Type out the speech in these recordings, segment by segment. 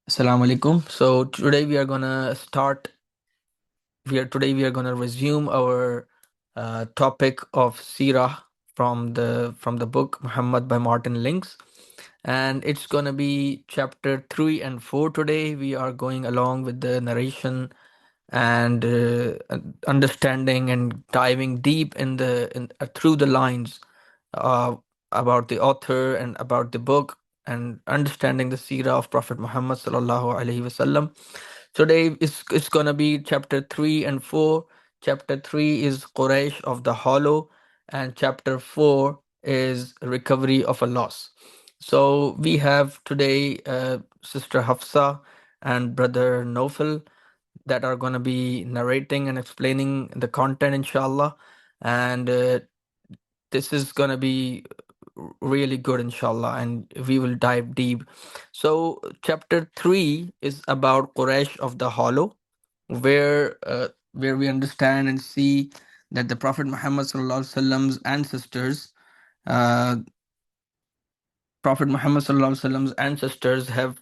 Assalamu alaikum. So today we are gonna start. We are gonna resume our topic of Seerah from the book Muhammad by Martin Lings, and it's gonna be chapter 3 and 4 today. We are going along with the narration and understanding and diving deep through the lines uh, about the author and about the book and understanding the seerah of Prophet Muhammad sallallahu alaihi wasallam. Today it's gonna be chapter 3 and 4. Chapter 3 is Quraysh of the Hollow, and chapter 4 is recovery of a loss. So we have today Sister Hafsa and Brother Nofal that are going to be narrating and explaining the content, inshallah. And this is going to be really good, inshallah, and we will dive deep. So, chapter 3 is about Quraysh of the Hollow, where we understand and see that the Prophet Muhammad sallallahu alaihi wasallam's ancestors, uh, Prophet Muhammad sallallahu alaihi wasallam's ancestors have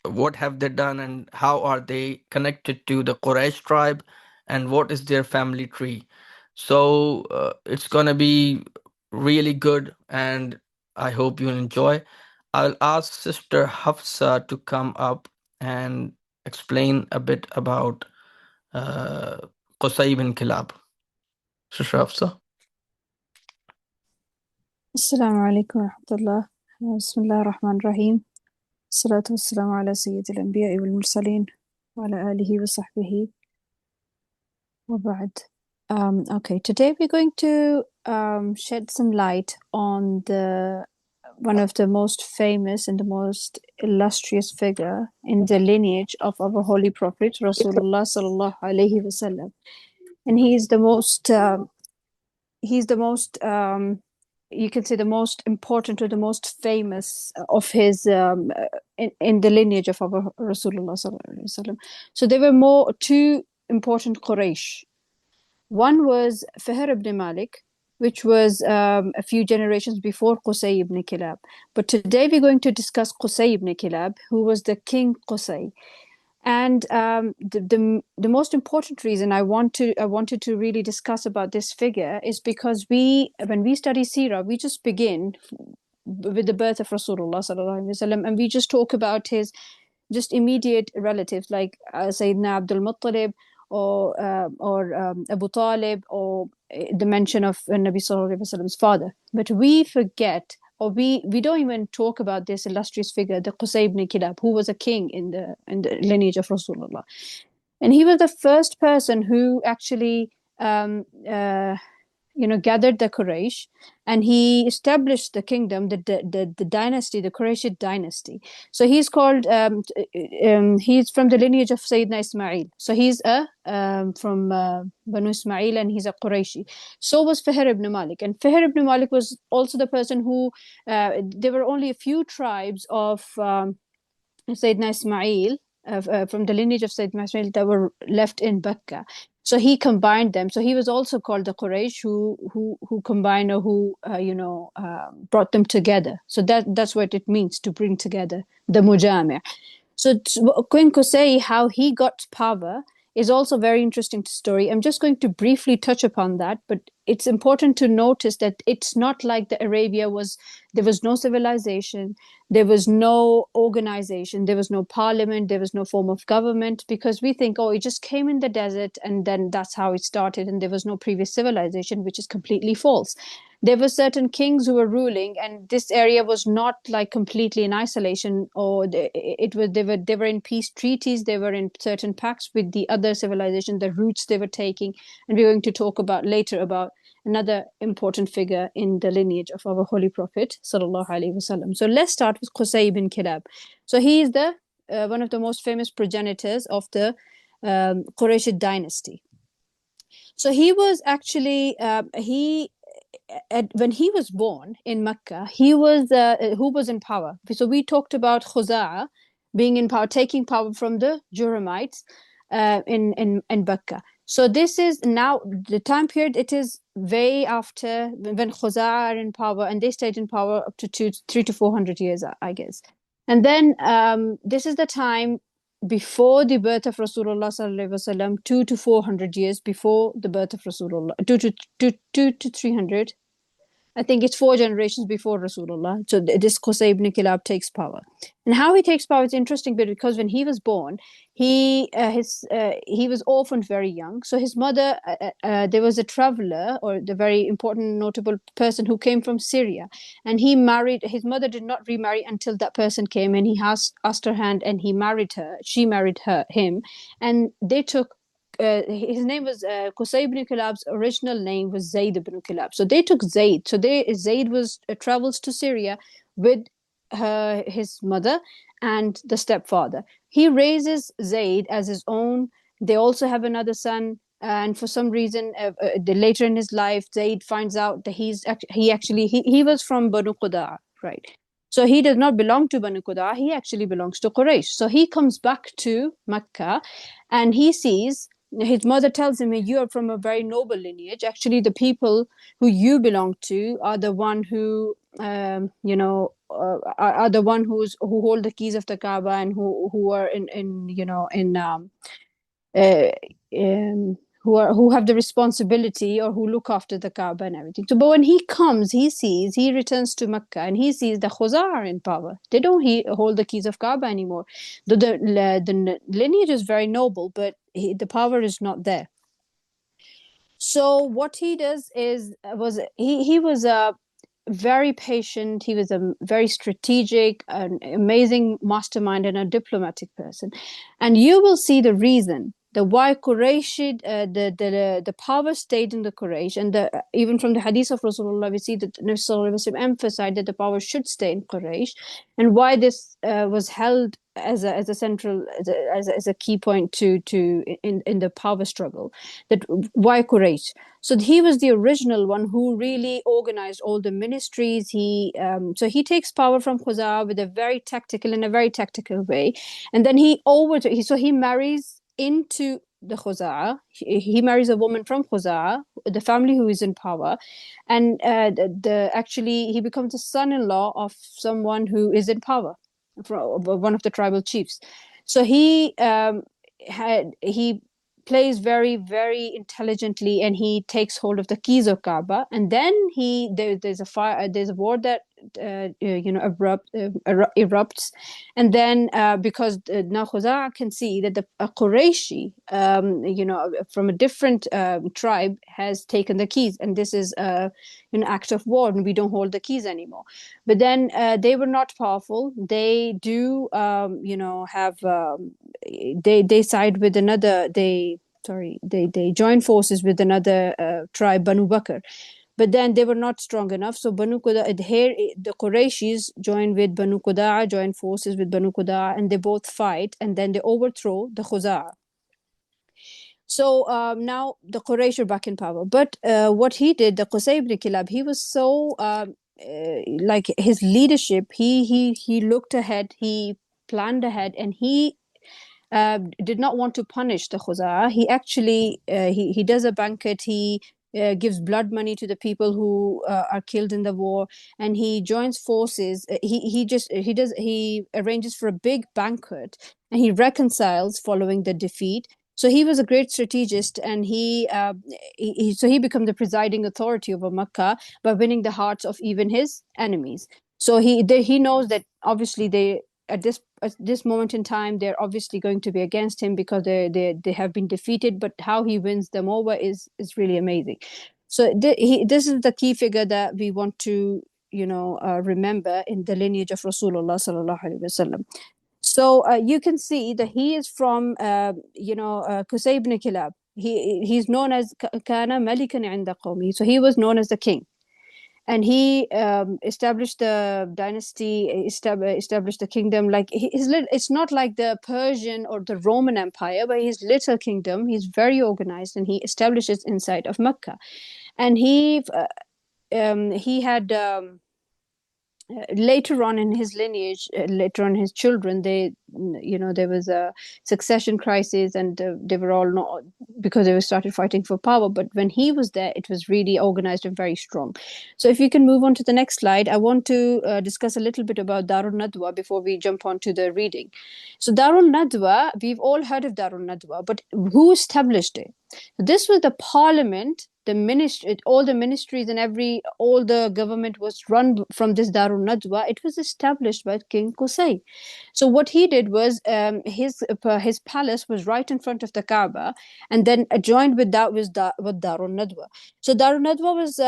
what have they done and how are they connected to the Quraysh tribe and what is their family tree. So it's gonna be really good and I hope you'll enjoy. I'll ask Sister Hafsa to come up and explain a bit about uh, Qusayy bin Kilab. Sister Hafsa. السلام عليكم ورحمة الله. بسم الله الرحمن الرحيم. الصلاة والسلام على سيد الأنبياء والمرسلين وعلى آله وصحبه وبعد. Okay, today we're going to shed some light on one of the most famous and the most illustrious figure in the lineage of our holy prophet Rasulullah sallallahu alaihi wasallam, and he's the most you can say the most important or the most famous of his in the lineage of our Rasulullah sallallahu alaihi wasallam. So there were two important Quraysh. One was Fihr ibn Malik, which was a few generations before Qusayy ibn Kilab. But today we're going to discuss Qusayy ibn Kilab, who was the king Qusayy. And the most important reason I wanted to really discuss about this figure is because when we study Seerah, we just begin with the birth of Rasulullah sallallahu alaihi wasallam, and we just talk about his just immediate relatives like Sayyidina al-Muṭṭalib or Abu Talib or the mention of Nabi sallallahu alaihi wasallam's father. But we forget, or we don't even talk about this illustrious figure, the Qusayy ibn Kilab, who was a king in the lineage of Rasulullah. And he was the first person who actually gathered the Quraysh, and he established the kingdom, the dynasty, the Qurayshid dynasty. So he's called, he's from the lineage of Sayyidina Ismail. So he's from Banu Ismail, and he's a Qurayshi. So was Fihr ibn Malik. And Fihr ibn Malik was also the person who, there were only a few tribes of Sayyidina Ismail, from the lineage of Sayyidina Ismail, that were left in Makkah. So he combined them. So he was also called the Quraysh who combined, or who brought them together. So that's what it means to bring together, the Mujami'. So Queen Qusayy, how he got power is also a very interesting story. I'm just going to briefly touch upon that, but it's important to notice that it's not like there was no civilization, there was no organization, there was no parliament, there was no form of government, because we think, oh, it just came in the desert and then that's how it started, and there was no previous civilization, which is completely false. There were certain kings who were ruling, and this area was not like completely in isolation, or they were in peace treaties, they were in certain pacts with the other civilization, the routes they were taking. And we're going to talk about later about another important figure in the lineage of our holy prophet sallallahu alaihi wasallam. So let's start with Qusayy bin Kilab. So he is the one of the most famous progenitors of the Quraysh dynasty. So he was actually when he was born in Makkah, he was who was in power. So we talked about Khuza'a being in power, taking power from the Juramites in Makkah. So this is now the time period. It is way after when Khuza'a are in power, and they stayed in power up to 300 to 400 years, I guess. And then this is the time before the birth of Rasulullah sallallahu alaihi wasallam, 200 to 400 years before the birth of Rasulullah, 200 to 300. I think it's 4 generations before Rasulullah. So this Qusayy ibn Kilab takes power. And how he takes power is interesting because when he was born, he was orphaned very young. So his mother, there was a traveler or the very important notable person who came from Syria, and he married. His mother did not remarry until that person came, and he asked her hand, and he married her. She married him, and they took his name was Qusayy ibn Kilab's original name was Zayd ibn Kilab. So they took Zayd. So Zayd was travels to Syria with his mother and the stepfather. He raises Zayd as his own. They also have another son. And for some reason, later in his life, Zayd finds out that he was from Banu Qudaa, right? So he does not belong to Banu Qudaa. He actually belongs to Quraysh. So he comes back to Makkah, and he sees his mother tells him, you are from a very noble lineage. Actually, the people who you belong to are the one who are the one who hold the keys of the Kaaba, and who are uh, um, who have the responsibility or who look after the Kaaba and everything. So, but when he comes, he returns to Makkah, and he sees the Khuzā are in power. They don't hold the keys of Kaaba anymore. The lineage is very noble, but the power is not there. So what he does he was a very patient. He was a very strategic, an amazing mastermind, and a diplomatic person. And you will see the reason why Quraysh, the power stayed in the Quraysh, and even from the hadith of Rasulullah, we see that Nabi Sallallahu Alaihi Wasallam emphasized that the power should stay in Quraysh, and why this was held as a central as a key point in the power struggle. That why Quraysh? So he was the original one who really organized all the ministries. So he takes power from Khuzā with a very tactical way, and then he marries into the Khuzā. He marries a woman from Khuzā, the family who is in power, and actually he becomes the son-in-law of someone who is in power, from one of the tribal chiefs. So he plays very, very intelligently, and he takes hold of the keys of Kaaba. And then there's a war that erupts, and then because now Khuzā can see that a Qurayshi, from a different tribe, has taken the keys, and this is an act of war, and we don't hold the keys anymore. But then they were not powerful. They do, have they side with another. They join forces with another tribe, Banu Bakr. But then they were not strong enough. So Banu Qudaa, here the Qurayshis join with Banu Qudaa, join forces with Banu Qudaa, and they both fight, and then they overthrow the Khuzā. So now the Quraysh are back in power. But what he did, the Qusayy ibn Kilab, he was so like his leadership. He looked ahead. He planned ahead, and he did not want to punish the Khuzā. He actually he does a banquet. He gives blood money to the people who are killed in the war, and he joins forces. He arranges for a big banquet, and he reconciles following the defeat. So he was a great strategist, and he became the presiding authority over Makkah by winning the hearts of even his enemies. So he knows that obviously at this moment in time, they're obviously going to be against him because they have been defeated. But how he wins them over is really amazing. So this is the key figure that we want to remember in the lineage of Rasulullah sallallahu alaihi wasallam. So you can see that he is from Qusayy ibn Kilab. He's known as Kana Malikan inda qawmi. So he was known as the king. And he established the dynasty, established the kingdom. Like it's not like the Persian or the Roman Empire, but his little kingdom. He's very organized, and he establishes inside of Makkah. And he had later on in his lineage, later on his children, there was a succession crisis, and they were all not because they started fighting for power. But when he was there, it was really organized and very strong. So if you can move on to the next slide, I want to discuss a little bit about Darul Nadwa before we jump on to the reading. So Darul Nadwa, we've all heard of Darul Nadwa, but who established it? This was the parliament, the ministry, all the ministries and all the government was run from this Darul Nadwa. It was established by King Qusayy. So what he did was his palace was right in front of the Kaaba, and then adjoined with that was with Darul Nadwa. So Darul Nadwa was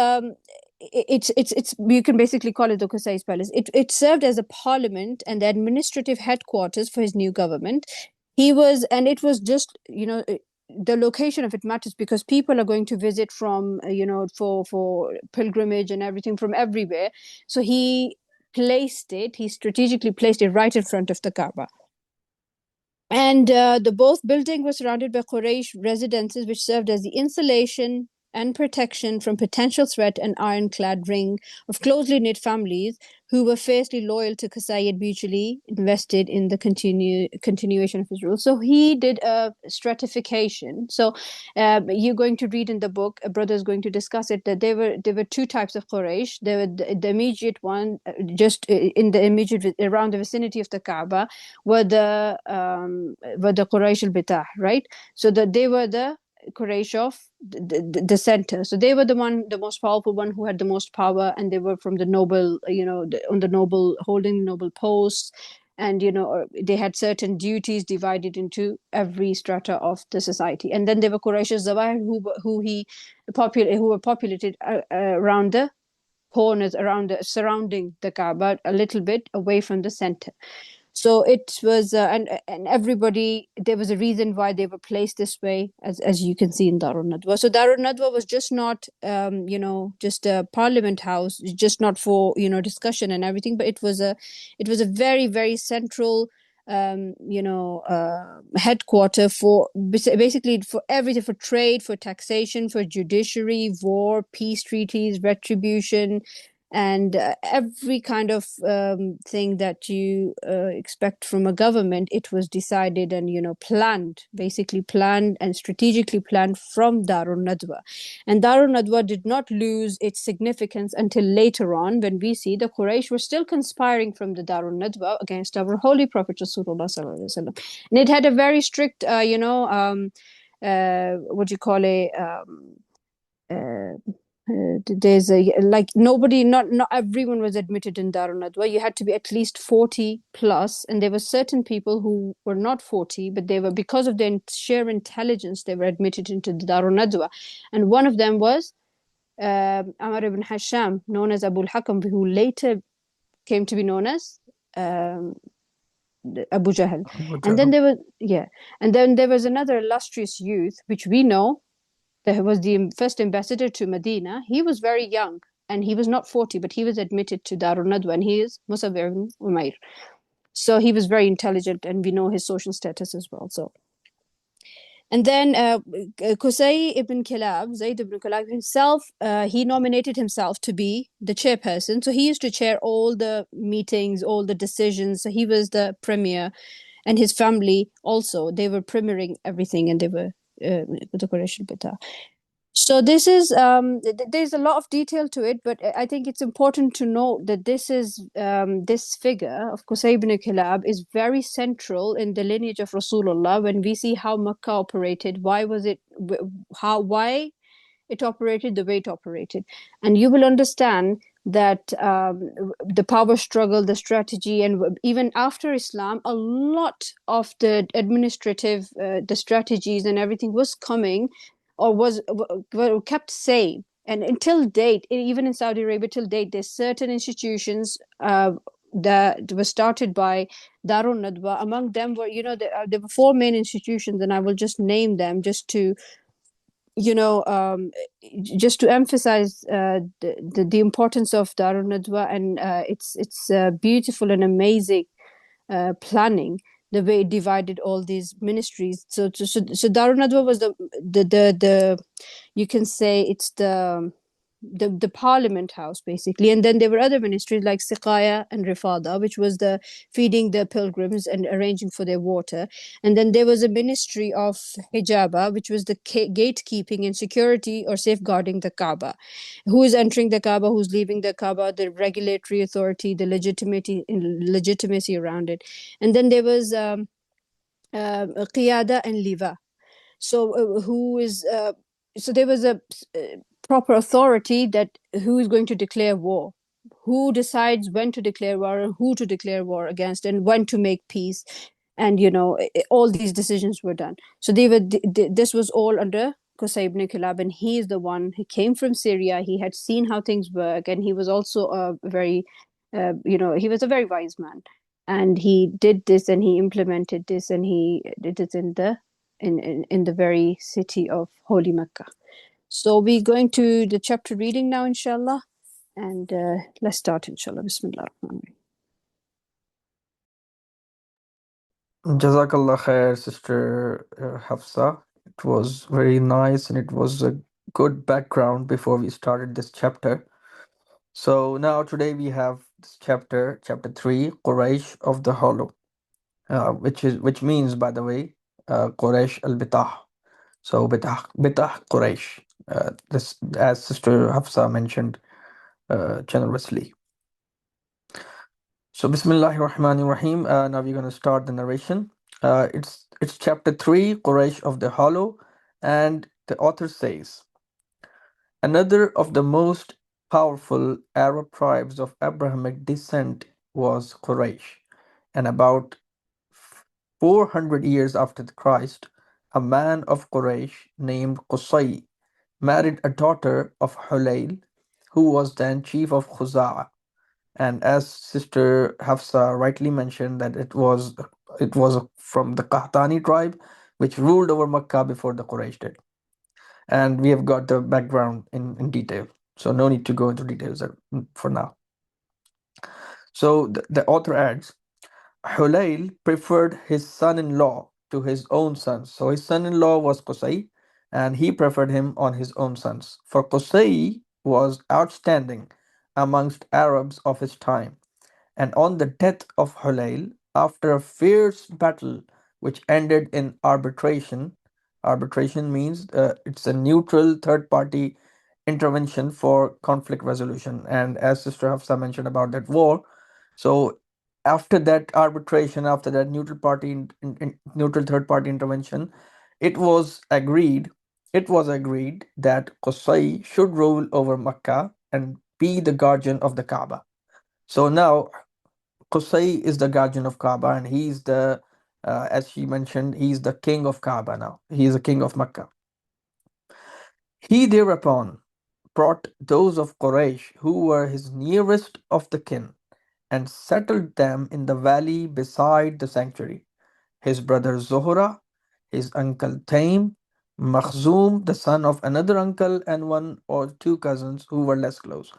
it's you can basically call it the Qusay's palace. It served as a parliament and the administrative headquarters for his new government. And it was just, the location of it matters because people are going to visit from for pilgrimage and everything from everywhere. So he strategically placed it right in front of the Kaaba. And the both building was surrounded by Quraysh residences, which served as the insulation and protection from potential threat and ironclad ring of closely knit families who were fiercely loyal to Qusayy and mutually invested in the continuation of his rule. So he did a stratification. So you're going to read in the book, a brother is going to discuss it, that there were two types of Quraysh. There were the immediate one, just in the immediate, around the vicinity of the Kaaba, were the Quraysh al-Bitah, right? So that they were the Quraysh of the center. So they were the most powerful one who had the most power, and they were from the noble, holding noble posts, and they had certain duties divided into every strata of the society. And then there were Quraysh al-Zawahir who were populated around the corners, surrounding the Kaaba, a little bit away from the center. So it was, and everybody, there was a reason why they were placed this way, as you can see in Darul Nadwa. So Darul Nadwa was just not, just a parliament house, just not for, discussion and everything, but it was a very, very central, headquarter for basically for everything, for trade, for taxation, for judiciary, war, peace treaties, retribution, and every kind of thing that you expect from a government. It was decided and basically planned and strategically planned from Darul Nadwa. And Darul Nadwa did not lose its significance until later on, when we see the Quraysh were still conspiring from the Darul Nadwa against our holy Prophet Rasulullah sallallahu alaihi wasallam. And it had a very strict what do you call it, there's not everyone was admitted in Darul Nadwa. You had to be at least 40 plus, and there were certain people who were not 40, but they were, because of their sheer intelligence, they were admitted into the Darul Nadwa. And one of them was Amr ibn Hasham, known as Abu al-Hakam, who later came to be known as Abu Jahl. And then there was another illustrious youth, which we know, that was the first ambassador to Medina. He was very young, and he was not 40, but he was admitted to Darul Nadwa, and he is Mus'ab ibn Umair. So he was very intelligent, and we know his social status as well. So, and then Qusayy ibn Kilab, Zayd ibn Kilab himself, he nominated himself to be the chairperson. So he used to chair all the meetings, all the decisions. So he was the premier, and his family also, they were premiering everything, and they were the Quraysh al-Bitah. So this is there's a lot of detail to it, but I think it's important to note that this figure of Qusayy ibn Kilab is very central in the lineage of Rasulullah. When we see how Makkah operated, why it operated the way it operated, and you will understand that the power struggle, the strategy, and even after Islam, a lot of the administrative, the strategies and everything was coming, or were kept same. And until date, even in Saudi Arabia, till date, there's certain institutions that were started by Darul Nadwa. Among them were, there were four main institutions, and I will just name them just to emphasize the importance of Darul Nadwa and its beautiful and amazing planning, the way it divided all these ministries. So Darul Nadwa was the you can say it's the the parliament house basically. And then there were other ministries like Siqaya and Rifada, which was the feeding the pilgrims and arranging for their water. And then there was a ministry of Hijaba, which was the gatekeeping and security or safeguarding the Kaaba. Who is entering the Kaaba, who's leaving the Kaaba, the regulatory authority, the legitimacy around it. And then there was Qiyada and Liva. So so there was a proper authority that who is going to declare war, who decides when to declare war and who to declare war against, and when to make peace. And all these decisions were done. So this was all under Qusayy ibn Kilab, and he is the one. He came from Syria. He had seen how things work, and he was also a very he was a very wise man. And he did this, and he implemented this, and he did it in the very city of Holy Mecca. So we're going to the chapter reading now, inshallah. And let's start, inshallah. Bismillah. Jazakallah khair, Sister Hafsa. It was very nice and it was a good background before we started this chapter. So now today we have this chapter 3, Quraysh of the Hollow, which means, by the way, Quraysh al-Bitah. So Bitah Quraysh. This, as Sister Hafsa mentioned generously. So Bismillahir Rahmanir Rahim. Now we're going to start the narration. It's chapter 3, Quraysh of the Hollow, and the author says, another of the most powerful Arab tribes of Abrahamic descent was Quraysh, and about 400 years after Christ, a man of Quraysh named Qusayy married a daughter of Hulayl, who was then chief of Khuza'ah. And as Sister Hafsa rightly mentioned, that it was from the Qahtani tribe, which ruled over Makkah before the Quraysh did. And we have got the background in detail, so no need to go into details for now. So the author adds, Hulayl preferred his son-in-law to his own sons. So his son-in-law was Qusay, and he preferred him on his own sons. For Qusay was outstanding amongst Arabs of his time. And on the death of Hulayl, after a fierce battle which ended in arbitration means it's a neutral third party intervention for conflict resolution. And as Sister Hafsa mentioned about that war, so after that arbitration, after that neutral third party intervention, it was agreed that Qusay should rule over Makkah and be the guardian of the Kaaba. So now Qusay is the guardian of Kaaba, and he's as she mentioned, he's the king of Kaaba now. He is the king of Makkah. He thereupon brought those of Quraysh who were his nearest of the kin and settled them in the valley beside the sanctuary. His brother Zohra, his uncle Taim, Makhzum, the son of another uncle, and one or two cousins who were less close.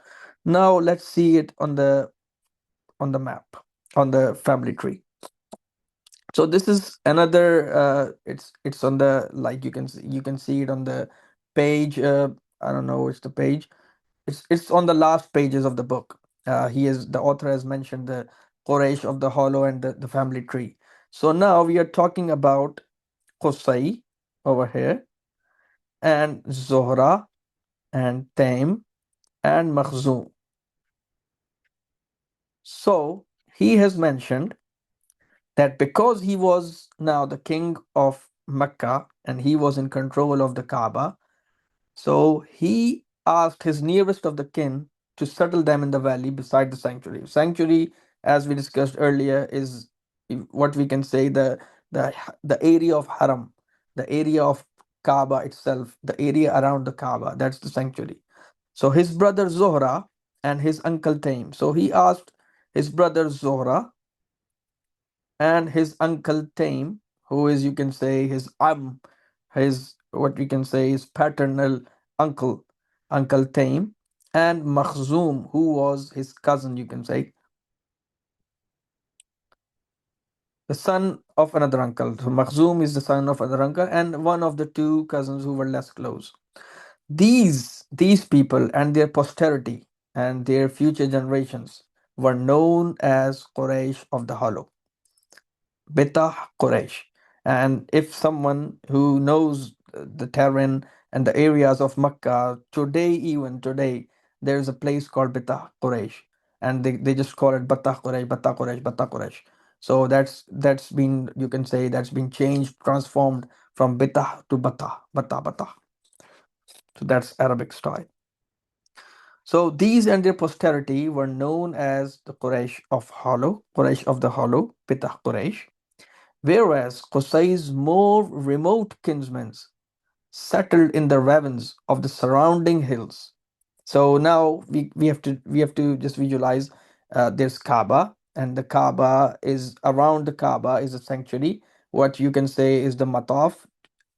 Now let's see it on the map, on the family tree. So this is another it's on the, like, you can see it on the page. I don't know which the page. It's on the last pages of the book. The author has mentioned the Quraysh of the Hollow and the family tree. So now we are talking about Qusay over here, and Zohra, and Taim, and Makhzum. So he has mentioned that because he was now the king of Mecca and he was in control of the Kaaba, so he asked his nearest of the kin to settle them in the valley beside the sanctuary. Sanctuary, as we discussed earlier, is what we can say the the area of Haram, the area of Kaaba itself, the area around the Kaaba. That's the sanctuary. So his brother Zohra and his uncle Taim. So he asked his brother Zohra and his uncle Taim, who is, you can say, his, what we can say, his paternal uncle, Uncle Taim, and Makhzum, who was his cousin, you can say, the son of another uncle. So Makhzum is the son of another uncle, and one of the two cousins who were less close. These people and their posterity and their future generations were known as Quraysh of the Hollow, Betah Quraysh. And if someone who knows the terrain and the areas of Makkah today, even today, there's a place called Betah Quraysh, and they just call it Batah Quraysh, Batah Quraysh, Batah Quraysh. So that's been, you can say, that's been changed, transformed from Betah to Batah, Batah, Batah. So that's Arabic style. So these and their posterity were known as the Quraysh of Hollow, Quraysh of the Hollow, Betah Quraysh, whereas Qusay's more remote kinsmen settled in the ravines of the surrounding hills. So now we have to just visualize, there's Kaaba, and the Kaaba is around the Kaaba is a sanctuary. What you can say is the Mataf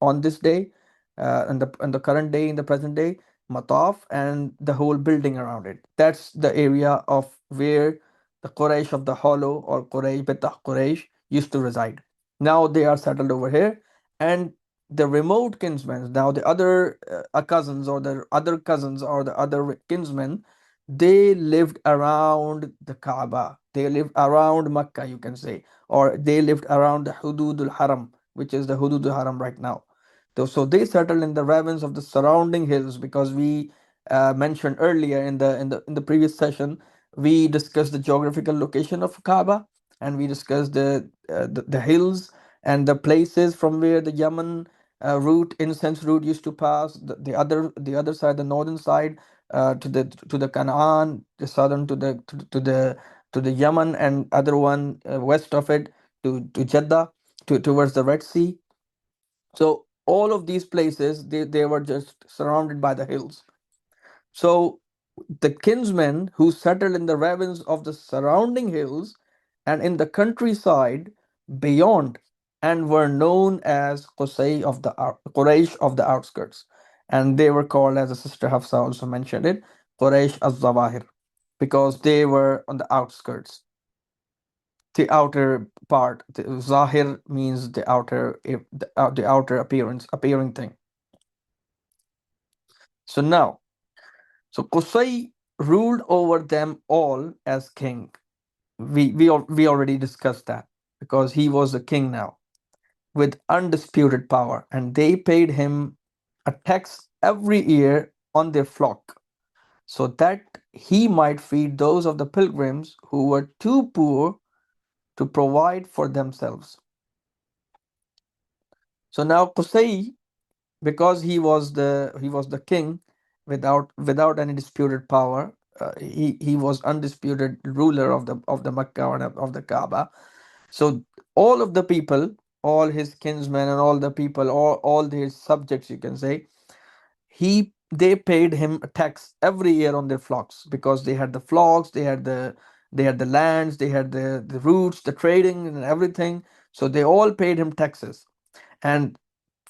on this day, and the current day, in the present day, Mataf, and the whole building around it. That's the area of where the Quraysh of the Hollow, or Quraysh Betah Quraysh, used to reside. Now they are settled over here, and the remote kinsmen, now the other cousins, or the other cousins, or the other kinsmen, they lived around the Kaaba. They lived around Makkah, you can say, or they lived around the Hududul Haram, which is the Hududul Haram right now. So they settled in the ravines of the surrounding hills, because we mentioned earlier in the previous session, we discussed the geographical location of Kaaba, and we discussed the hills and the places from where the Yemen route, incense route, used to pass. The other side, the northern side, to the Canaan, the southern to the Yemen, and other one west of it to Jeddah, towards the Red Sea. So all of these places, they were just surrounded by the hills. So the kinsmen who settled in the ravines of the surrounding hills and in the countryside beyond, and were known as Quraysh of the outskirts. And they were called, as the sister Hafsa also mentioned it, Quraysh az-Zawahir, because they were on the outskirts, the outer part. Zahir means the outer, the outer appearance, appearing thing. So now, so Qusay ruled over them all as king. We already discussed that, because he was the king now with undisputed power, and they paid him a tax every year on their flock, so that he might feed those of the pilgrims who were too poor to provide for themselves. So now Qusay, because he was the king, without any disputed power, he was undisputed ruler of the Makkah, and of the Kaaba. So all of the people, all his kinsmen, and all the people, all his subjects, you can say, they paid him a tax every year on their flocks, because they had the flocks, they had the lands, they had the routes, the trading, and everything. So they all paid him taxes. And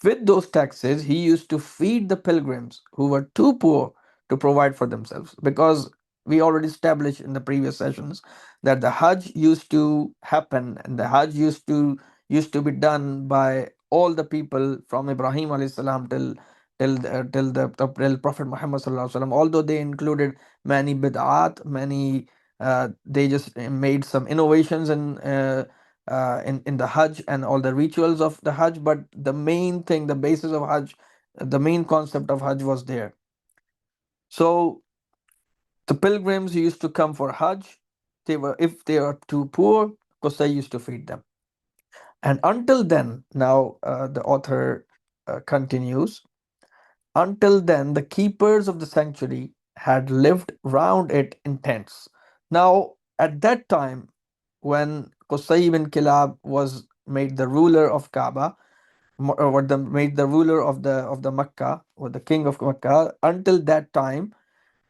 with those taxes, he used to feed the pilgrims who were too poor to provide for themselves. Because we already established in the previous sessions that the Hajj used to happen, and the Hajj used to be done by all the people from Ibrahim alayhi salam till Prophet Muhammad sallallahu alaihi wasallam. Although they included many bid'at, many they just made some innovations in the Hajj and all the rituals of the Hajj, but the main thing, the basis of Hajj, the main concept of Hajj was there. So the pilgrims who used to come for Hajj, if they are too poor, Qusay used to feed them. And until then, now the author continues. Until then, the keepers of the sanctuary had lived round it in tents. Now, at that time, when Qusay bin Kilab was made the ruler of Kaaba, made the ruler of the Makkah, or the king of Makkah, until that time,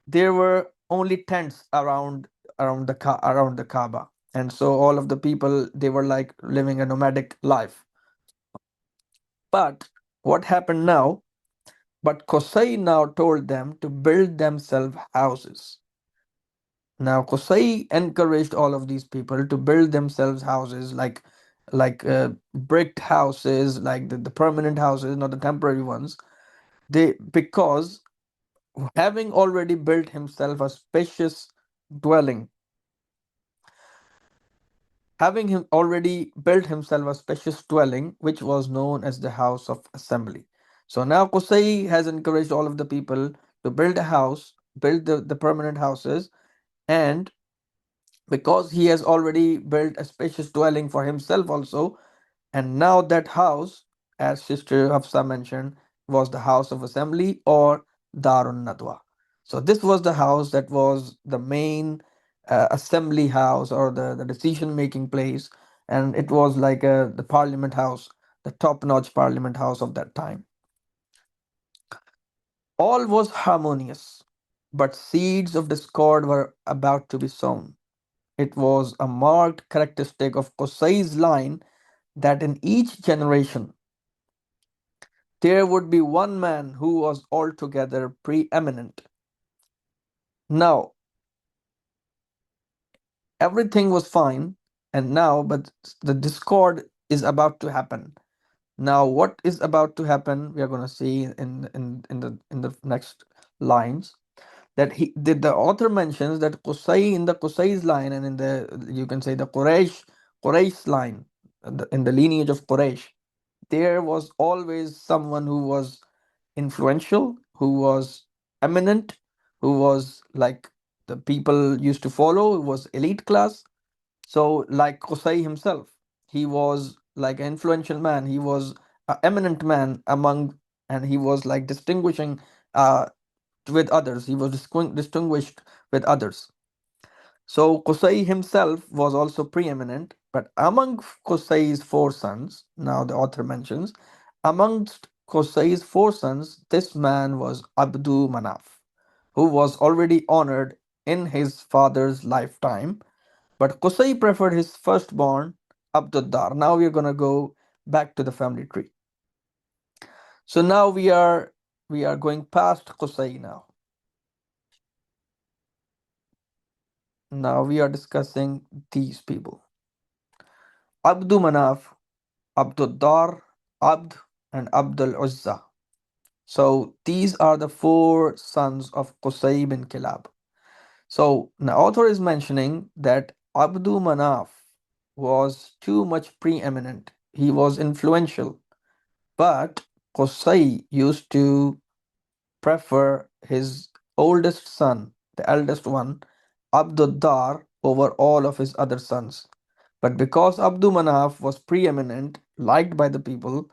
there were only tents around the Kaaba, and so all of the people, they were like living a nomadic life. But what happened now? But Qusay now told them to build themselves houses. Now Qusay encouraged all of these people to build themselves houses, like bricked houses, like the permanent houses, not the temporary ones. Because having already built himself a spacious dwelling, having him already built himself a spacious dwelling, which was known as the house of assembly. So now Qusayy has encouraged all of the people to build a house, build the permanent houses, and because he has already built a spacious dwelling for himself also, and now that house, as Sister Hafsa mentioned, was the house of assembly or Darun Nadwa. So this was the house that was the main assembly house or the decision making place, and it was like the parliament house, the top notch parliament house of that time. All was harmonious, but seeds of discord were about to be sown. It was a marked characteristic of Qusay's line that in each generation there would be one man who was altogether preeminent. Now, everything was fine, and now, but the discord is about to happen. Now, what is about to happen? We are going to see in the next lines that the author mentions that Qusay in the Qusayy's line and in the you can say the Quraysh line in the lineage of Quraysh, there was always someone who was influential, who was eminent, who was like the people used to follow, who was elite class. So, like Qusay himself, he was like an influential man, he was an eminent man among, and he was like distinguishing with others, he was distinguished with others. So Qusay himself was also preeminent, but among Qusay's four sons, now the author mentions, amongst Qusay's four sons, this man was Abdu Manaf, who was already honored in his father's lifetime. But Qusay preferred his firstborn, Abd-Dār. Now we are gonna go back to the family tree. So now we are going past Qusay now. Now we are discussing these people. Abdu Manaf, Abd-Dār, Abd, and Abdul Uzza. So these are the four sons of Qusay bin Kilab. So the author is mentioning that Abdu Manaf was too much preeminent. He was influential, but Qusay used to prefer his oldest son, the eldest one, Abd-Dār, over all of his other sons. But because Abdu Manaf was preeminent, liked by the people,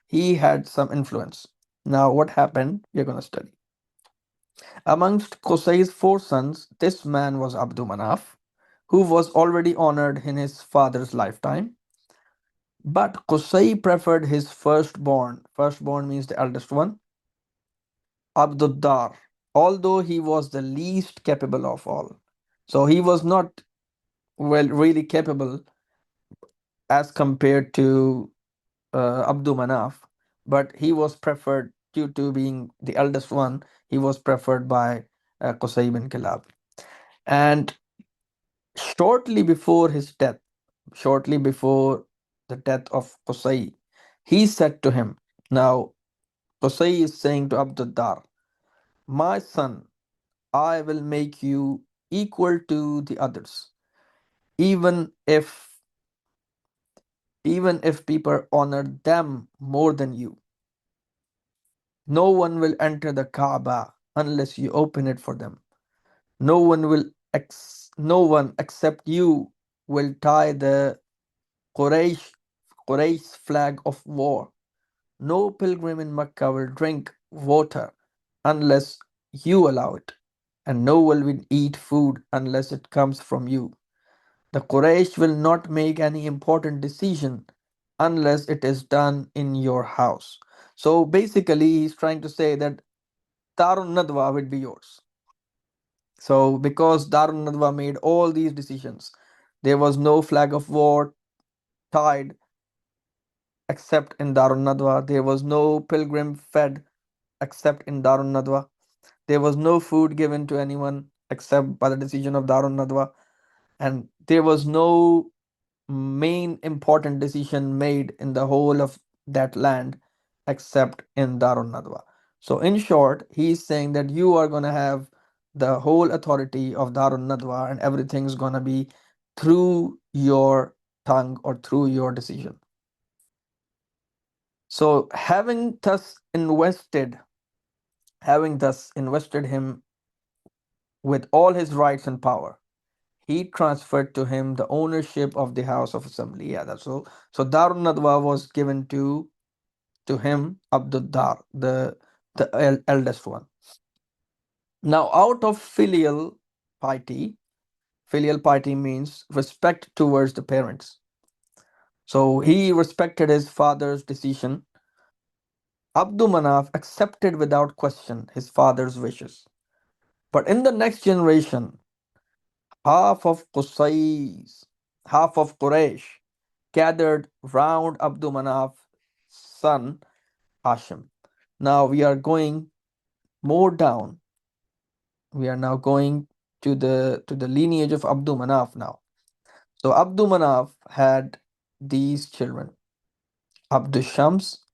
he had some influence. Now, what happened? We're going to study. Amongst Qusay's four sons, this man was Abdu Manaf, who was already honored in his father's lifetime. But Qusay preferred his firstborn. Firstborn means the eldest one, Abd-Dār, although he was the least capable of all. So he was not well really capable as compared to Abdu Manaf, but he was preferred due to being the eldest one. He was preferred by Qusay bin Kilab. And shortly before his death, shortly before the death of Qusay, he said to him, now Qusay is saying to Abd-Dār, my son, I will make you equal to the others, even if even if people honor them more than you. No one will enter the Kaaba unless you open it for them. No one except you will tie the Quraysh Quraysh flag of war. No pilgrim in Makkah will drink water unless you allow it, and no one will eat food unless it comes from you. The Quraysh will not make any important decision unless it is done in your house. So basically, he's trying to say that Darun Nadwa will be yours. So because Darun Nadwa made all these decisions, there was no flag of war tied except in Darun Nadwa. There was no pilgrim fed except in Darun Nadwa. There was no food given to anyone except by the decision of Darun Nadwa. And there was no main important decision made in the whole of that land except in Darun Nadwa. So in short, he's saying that you are going to have the whole authority of Darun Nadwa, and everything's going to be through your tongue or through your decision. So having thus invested him with all his rights and power, he transferred to him the ownership of the House of Assembly. Yeah, that's so. So Darun Nadwa was given to him, ʿAbd, the eldest one. Now, out of filial piety means respect towards the parents. So he respected his father's decision. Abdul Manaf accepted without question his father's wishes. But in the next generation, half of Qusay's, half of Quraysh gathered round Abdul Manaf's son Hāshim. Now we are going more down. We are now going to the lineage of Abdul Manaf now. So Abdul Manaf had these children: Abdul Shams,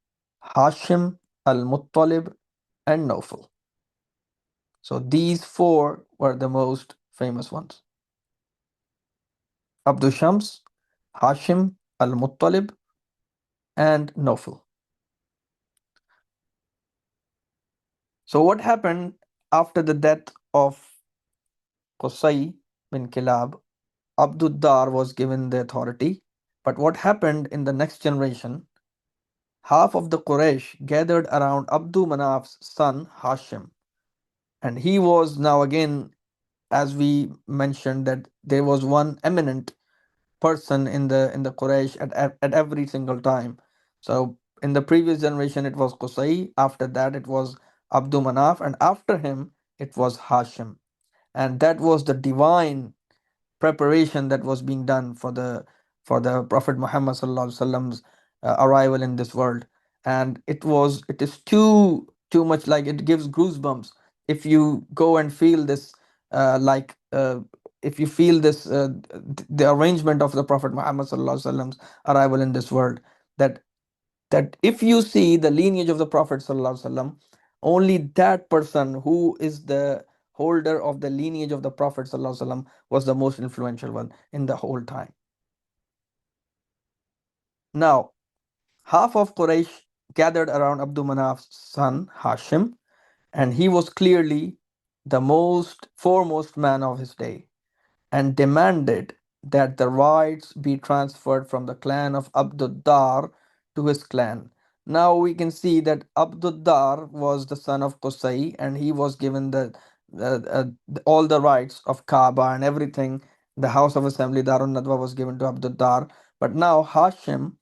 Hashim, al-Muṭṭalib, and Nawfal. So these four were the most famous ones: Abdul Shams, Hashim, al-Muṭṭalib, and Nawfal. So what happened after the death of Qusayy bin Kilab? Abd-Dār was given the authority. But what happened in the next generation? Half of the Quraysh gathered around Abdul Manaf's son Hashim. And he was now again, as we mentioned, that there was one eminent person in the Quraysh at every single time. So in the previous generation it was Qusay, after that it was Abdul Manaf, and after him it was Hashim. And that was the divine preparation that was being done for the Prophet Muhammad sallallahu alaihi wasallam's arrival in this world. And it is too much, like it gives goosebumps if you go and feel this, like if you feel this, the arrangement of the Prophet Muhammad sallallahu alaihi wasallam's arrival in this world, that if you see the lineage of the Prophet sallallahu alaihi wasallam, only that person who is the holder of the lineage of the Prophet sallallahu alaihi wasallam was the most influential one in the whole time. Now, half of Quraysh gathered around Abdul Manaf's son Hashim, and he was clearly the most foremost man of his day, and demanded that the rights be transferred from the clan of Abd-Dār to his clan. Now we can see that Abd-Dār was the son of Qusay, and he was given all the rights of Kaaba and everything. The House of Assembly, Darun Nadwa, was given to Abd-Dār. But now Hashim,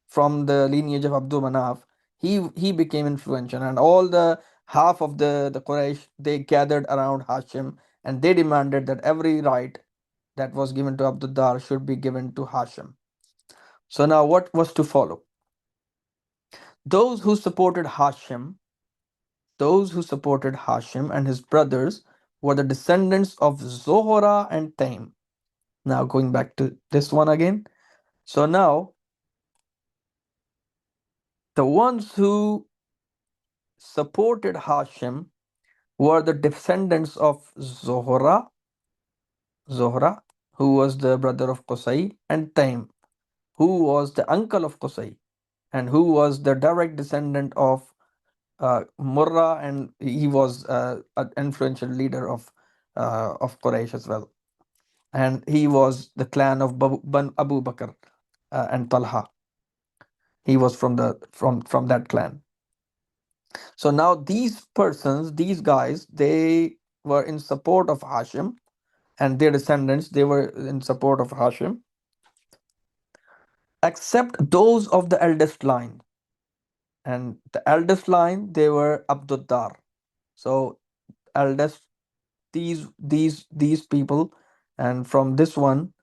from the lineage of Abdul Manaf, he became influential, and all the half of the Quraysh, they gathered around Hashim, and they demanded that every right that was given to Abd-Dār should be given to Hashim. So now what was to follow? Those who supported Hashim and his brothers were the descendants of Zohra and Taim. Now going back to this one again. So now the ones who supported Hashim were the descendants of Zohra, who was the brother of Qusay, and Taim, who was the uncle of Qusay, and who was the direct descendant of Murrah, and he was an influential leader of Quraysh as well. And he was the clan of Ban Abu Bakr and Talha. He was from that clan. So now these persons, these guys, they were in support of Hashim, and their descendants, they were in support of Hashim, except those of the eldest line. And the eldest line, they were Abd-Dār. So eldest, these people, and from this one,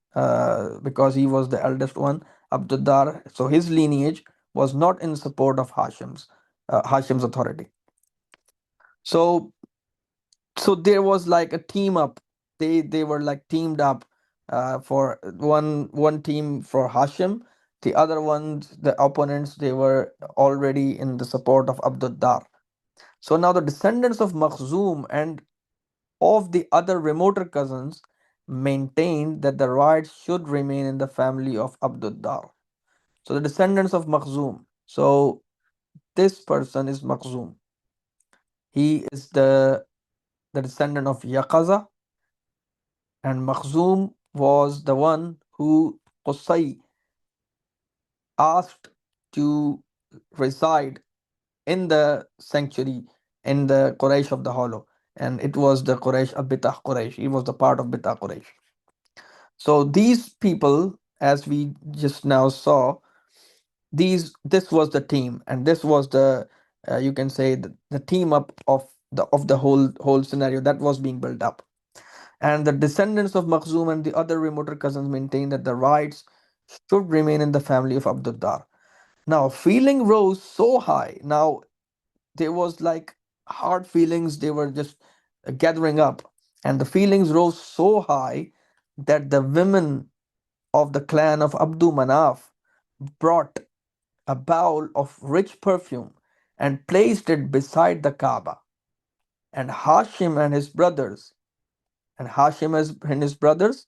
because he was the eldest one, Abd-Dār, so his lineage was not in support of Hashim's authority. So there was like a team up. They were like teamed up, for one team for Hashim. The other ones, the opponents, they were already in the support of Abd-Dār. So now the descendants of Makhzum and of the other remoter cousins maintained that the rights should remain in the family of Abd-Dār. So the descendants of Makhzum. So this person is Makhzum. He is the descendant of Yaqaza, and Makhzum was the one who Qusayy asked to reside in the sanctuary in the Quraysh of the Hollow. And it was the Quraysh of Bitah Quraysh. He was the part of Bitah Quraysh. So these people, as we just now saw, this was the team, and this was the you can say the team up of the whole scenario that was being built up. And the descendants of Makhzum and the other remoter cousins maintained that the rights should remain in the family of Abd-Dār. Now, feeling rose so high. Now, there was like hard feelings, they were just gathering up. And the feelings rose so high that the women of the clan of Abdu Manaf brought a bowl of rich perfume and placed it beside the Kaaba. And Hashim and his brothers, and and his brothers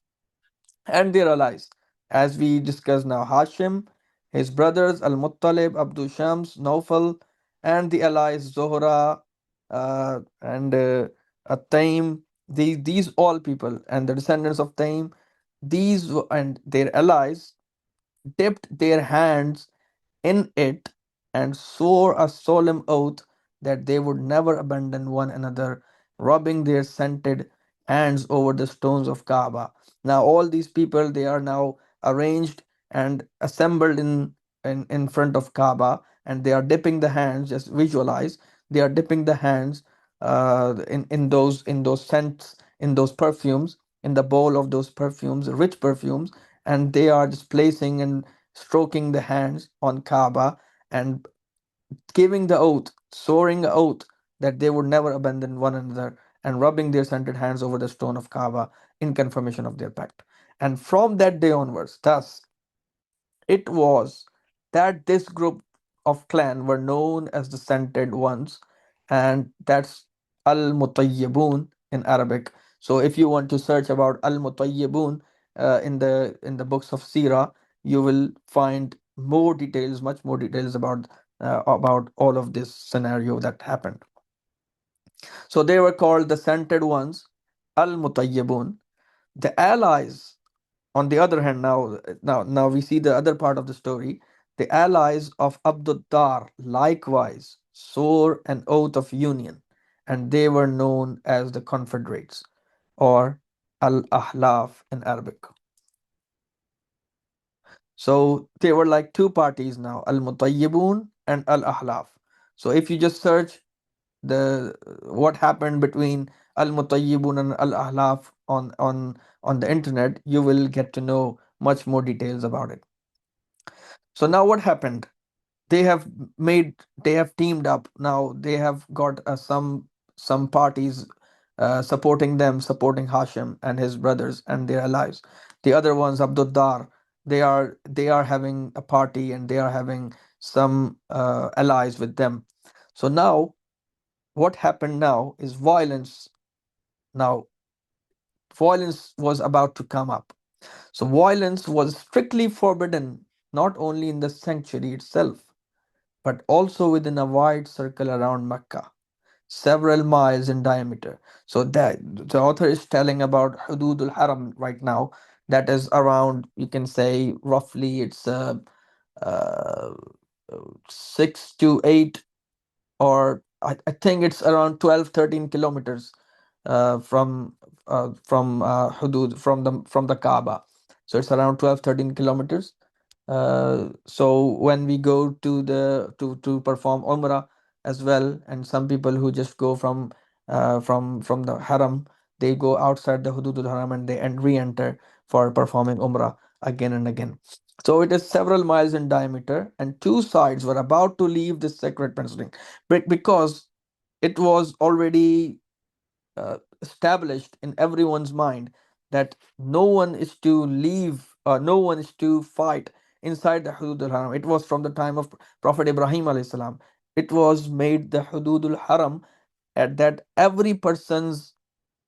and their allies. As we discuss now, Hashim, his brothers al-Muṭṭalib, Abdul Shams, Naufal, and the allies Zohra and Taim, these all people and the descendants of Taim, and their allies dipped their hands in it and swore a solemn oath that they would never abandon one another, rubbing their scented hands over the stones of Kaaba. Now, all these people they are now arranged and assembled in front of Kaaba, and they are dipping the hands. Just visualize, they are dipping the hands in those scents, in those perfumes, in the bowl of those perfumes, rich perfumes, and they are just placing and stroking the hands on Kaaba and giving the oath, swearing an oath that they would never abandon one another and rubbing their scented hands over the stone of Kaaba in confirmation of their pact. And from that day onwards, thus it was that this group of clan were known as the scented ones, and that's al-Mutayyibun in Arabic. So if you want to search about al-Mutayyibun in the books of Seerah, you will find more details, much more details about all of this scenario that happened. So they were called the scented ones, al-Mutayyibun. The allies, on the other hand, now we see the other part of the story. The allies of Abd-Dār likewise swore an oath of union, and they were known as the Confederates or Al-Ahlaf in Arabic. So they were like two parties now, Al-Mutayyibun and Al-Ahlaf. So if you just search the what happened between al-Mutayyibun and al-Ahlaf on the internet, you will get to know much more details about it. So now what happened? They have they have teamed up. Now they have got some parties supporting them, supporting Hashim and his brothers and their allies. The other ones, Abd-Dār, they are having a party and they are having some allies with them. So now what happened now is violence. Now, violence was about to come up. So, violence was strictly forbidden not only in the sanctuary itself, but also within a wide circle around Mecca, several miles in diameter. So, that the author is telling about Hududul Haram right now. That is around, you can say, roughly it's uh, 6 to 8, or I think it's around 12, 13 kilometers from Hudud, from the Kaaba. So it's around 12, 13 kilometers. So when we go to perform Umrah as well, and some people who just go from the Haram, they go outside the Hududul Haram and they re-enter for performing Umrah again and again. So it is several miles in diameter, and two sides were about to leave this sacred pencil because it was already established in everyone's mind that no one is to leave, no one is to fight inside the Hudud al-Haram. It was from the time of Prophet Ibrahim alayhi salam. it was made the Hududul Haram, at that every person's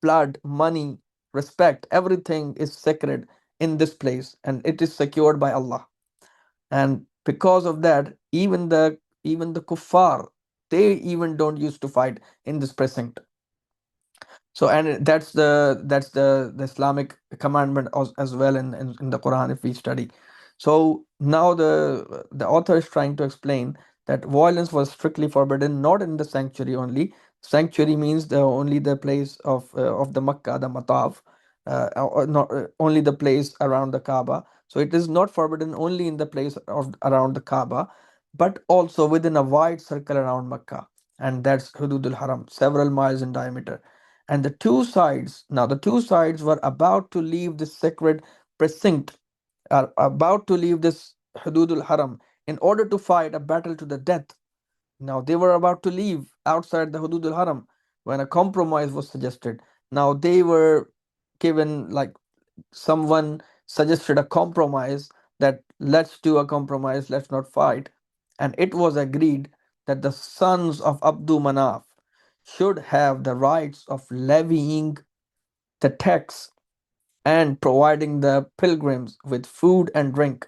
blood, money, respect, everything is sacred in this place and it is secured by Allah. And because of that, even the kuffar, they even don't used to fight in this precinct. So, and that's the Islamic commandment as well in the Quran if we study. So now the author is trying to explain that violence was strictly forbidden, not in the sanctuary only. Sanctuary means the only the place of the Makkah, the Mataf, or not only the place around the Kaaba. So it is not forbidden only in the place of around the Kaaba, but also within a wide circle around Makkah, and that's Hududul Haram, several miles in diameter. And the two sides were about to leave this sacred precinct, are about to leave this Hududul Haram in order to fight a battle to the death. Now they were about to leave outside the Hududul Haram when a compromise was suggested. Now they were given, like, someone suggested a compromise, that let's do a compromise, let's not fight. And it was agreed that the sons of Abdul Manaf should have the rights of levying the tax and providing the pilgrims with food and drink,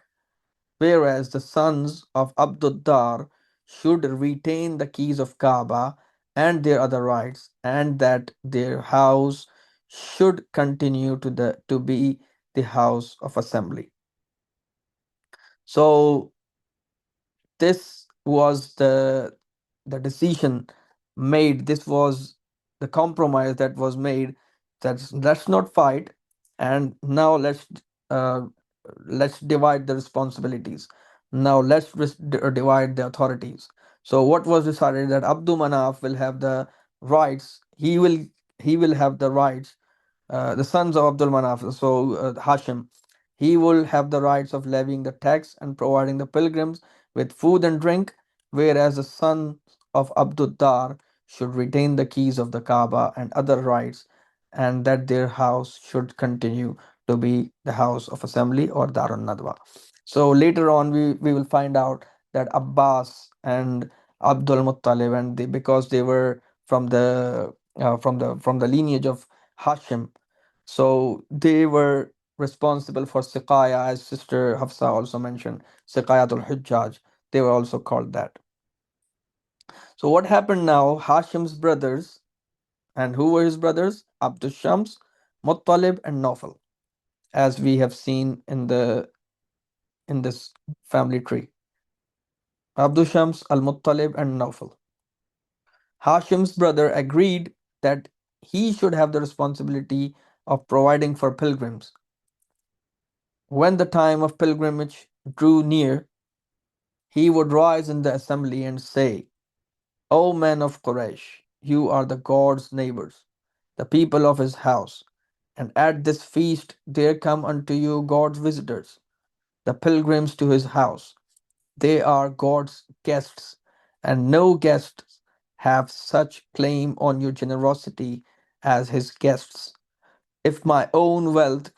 whereas the sons of ad-Dār should retain the keys of Kaaba and their other rights, and that their house should continue to be the house of assembly. So this was the decision made. This was the compromise that was made, that let's not fight, and now uh, let's divide the responsibilities. Now let's divide the authorities. So what was decided, that Abdul Manaf will have the rights. He will have the rights, the sons of Abdul Manaf, so Hashim, he will have the rights of levying the tax and providing the pilgrims with food and drink, whereas the sons of Abd-Dār should retain the keys of the Kaaba and other rights, and that their house should continue to be the house of assembly, or Darun Nadwa. So later on, we will find out that Abbas and Abdul Muttalib, and they, because they were from the lineage of Hashim, so they were responsible for Siqaya, as Sister Hafsa also mentioned, Siqayatul Hujjaj. They were also called that. So what happened now? Hashim's brothers, and who were his brothers? Abdul Shams, Muttalib, and Nawfal, as we have seen in this family tree. Abdul Shams, al-Muttalib, and Nawfal. Hashim's brother agreed that he should have the responsibility of providing for pilgrims. When the time of pilgrimage drew near, he would rise in the assembly and say, O men of Quraysh, you are the God's neighbors, the people of his house, and at this feast there come unto you God's visitors, the pilgrims to his house. They are God's guests, and no guests have such claim on your generosity as his guests. If my own wealth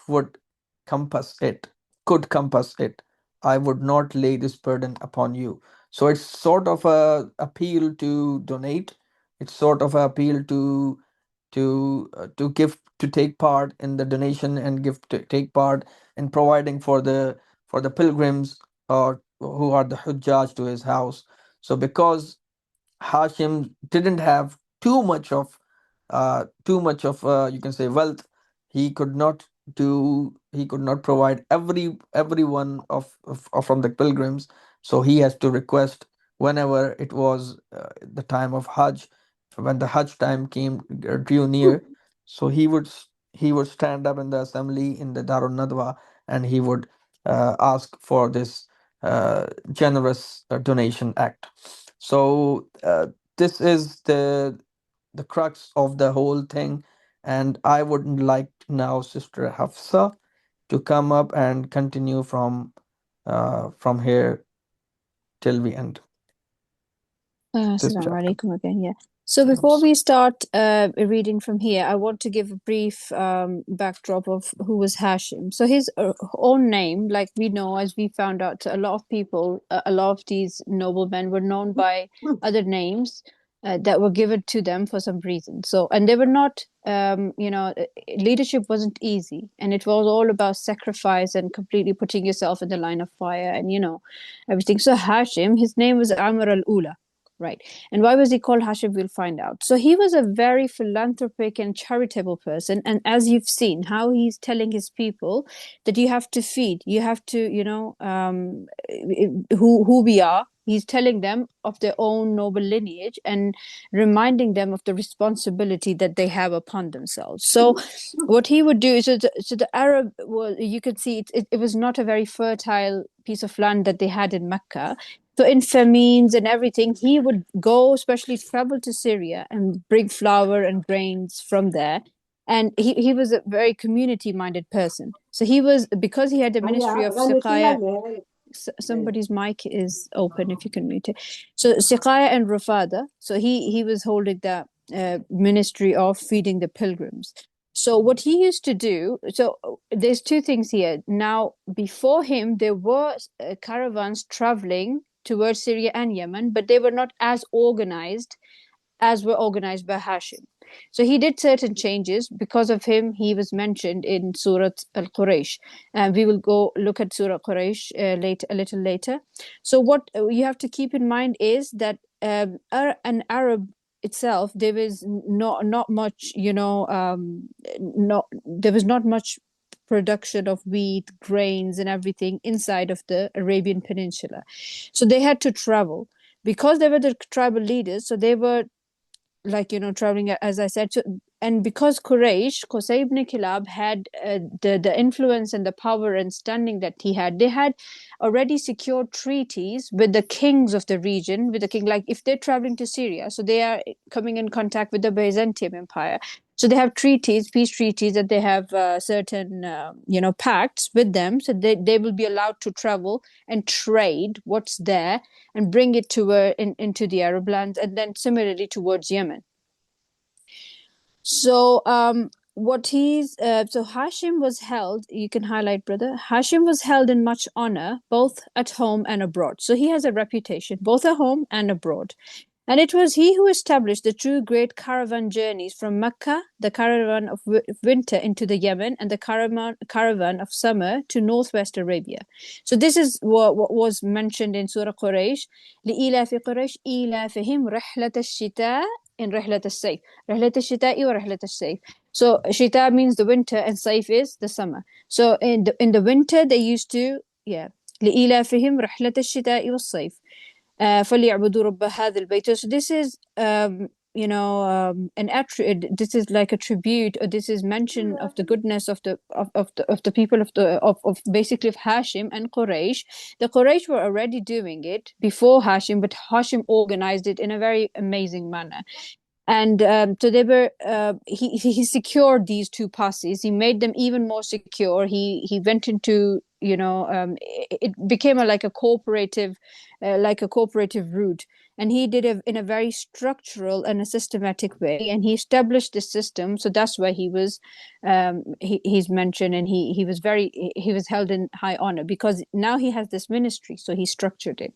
compass it, could compass it, I would not lay this burden upon you. So it's sort of a appeal to donate. It's sort of a appeal to give, to take part in the donation, and give to take part in providing for the pilgrims, or who are the hujjaj to his house. So because Hashim didn't have too much of you can say wealth. He could not provide everyone from the pilgrims. So he has to request whenever it was the time of Hajj, when the Hajj time came drew near. So he would stand up in the assembly in the Darun Nadwa, and he would ask for this generous donation act. So this is the crux of the whole thing, and I would like now Sister Hafsa to come up and continue from here till we end this Assalamu chapter. alaikum again. Yeah. So before we start reading from here, I want to give a brief backdrop of who was Hashim. So his own name, like we know, as we found out, a lot of people, a lot of these noblemen were known by other names that were given to them for some reason. So, and they were not, leadership wasn't easy, and it was all about sacrifice and completely putting yourself in the line of fire, and everything. So Hashim, his name was Amr al-Ula. Right. And why was he called Hashim? We'll find out. So he was a very philanthropic and charitable person. And as you've seen, how he's telling his people that you have to feed, you have to, who we are. He's telling them of their own noble lineage and reminding them of the responsibility that they have upon themselves. So what he would do is, so the Arab, well, you can see it was not a very fertile piece of land that they had in Mecca. So in famines and everything, he would go, especially travel to Syria and bring flour and grains from there. And he was a very community-minded person. So he was, because he had the ministry of Siqaya. Somebody's mic is open, if you can mute it. So Siqaya and Rafada. So he was holding that ministry of feeding the pilgrims. So what he used to do, so there's two things here. Now, before him, there were caravans traveling towards Syria and Yemen, but they were not as organized as were organized by Hashim. So he did certain changes. Because of him, he was mentioned in Surah al-Quraysh. And we will go look at Surah Quraysh a little later. So what you have to keep in mind is that an Arab itself, there was not much, there was not much production of wheat, grains, and everything inside of the Arabian Peninsula. So they had to travel. Because they were the tribal leaders, so they were traveling, as I said. So, and because Qusayy ibn Kilab had the influence and the power and standing that he had, they had already secured treaties with the kings of the region, with the king, like if they're traveling to Syria, so they are coming in contact with the Byzantine Empire. So they have treaties, peace treaties, that they have certain, pacts with them. So they will be allowed to travel and trade what's there and bring it into the Arab lands, and then similarly towards Yemen. So so Hashim was held, you can highlight, brother. Hashim was held in much honor, both at home and abroad. So he has a reputation, both at home and abroad. And it was he who established the two great caravan journeys from Mecca, the caravan of winter into the Yemen, and the caravan of summer to northwest Arabia. So this is what was mentioned in Surah Quraysh. لإيلاف قريش إيلافهم رحلة الشتاء in رحلة الصيف. رحلة الشتاء ورحلة الصيف. So shita means the winter and saif is the summer. So in the winter they used to, لإيلافهم رحلة الشتاء والصيف. فليعبدوا رب هذا البيت. So this is an attribute. This is like a tribute, or this is mention of the goodness of the people of basically of Hashim and Quraysh. The Quraysh were already doing it before Hashim, but Hashim organized it in a very amazing manner. And so they were. He secured these two passes. He made them even more secure. He went into it became like a cooperative route, and he did it in a very structural and a systematic way. And he established this system. So that's why he was he's mentioned, and he was held in high honor because now he has this ministry. So he structured it.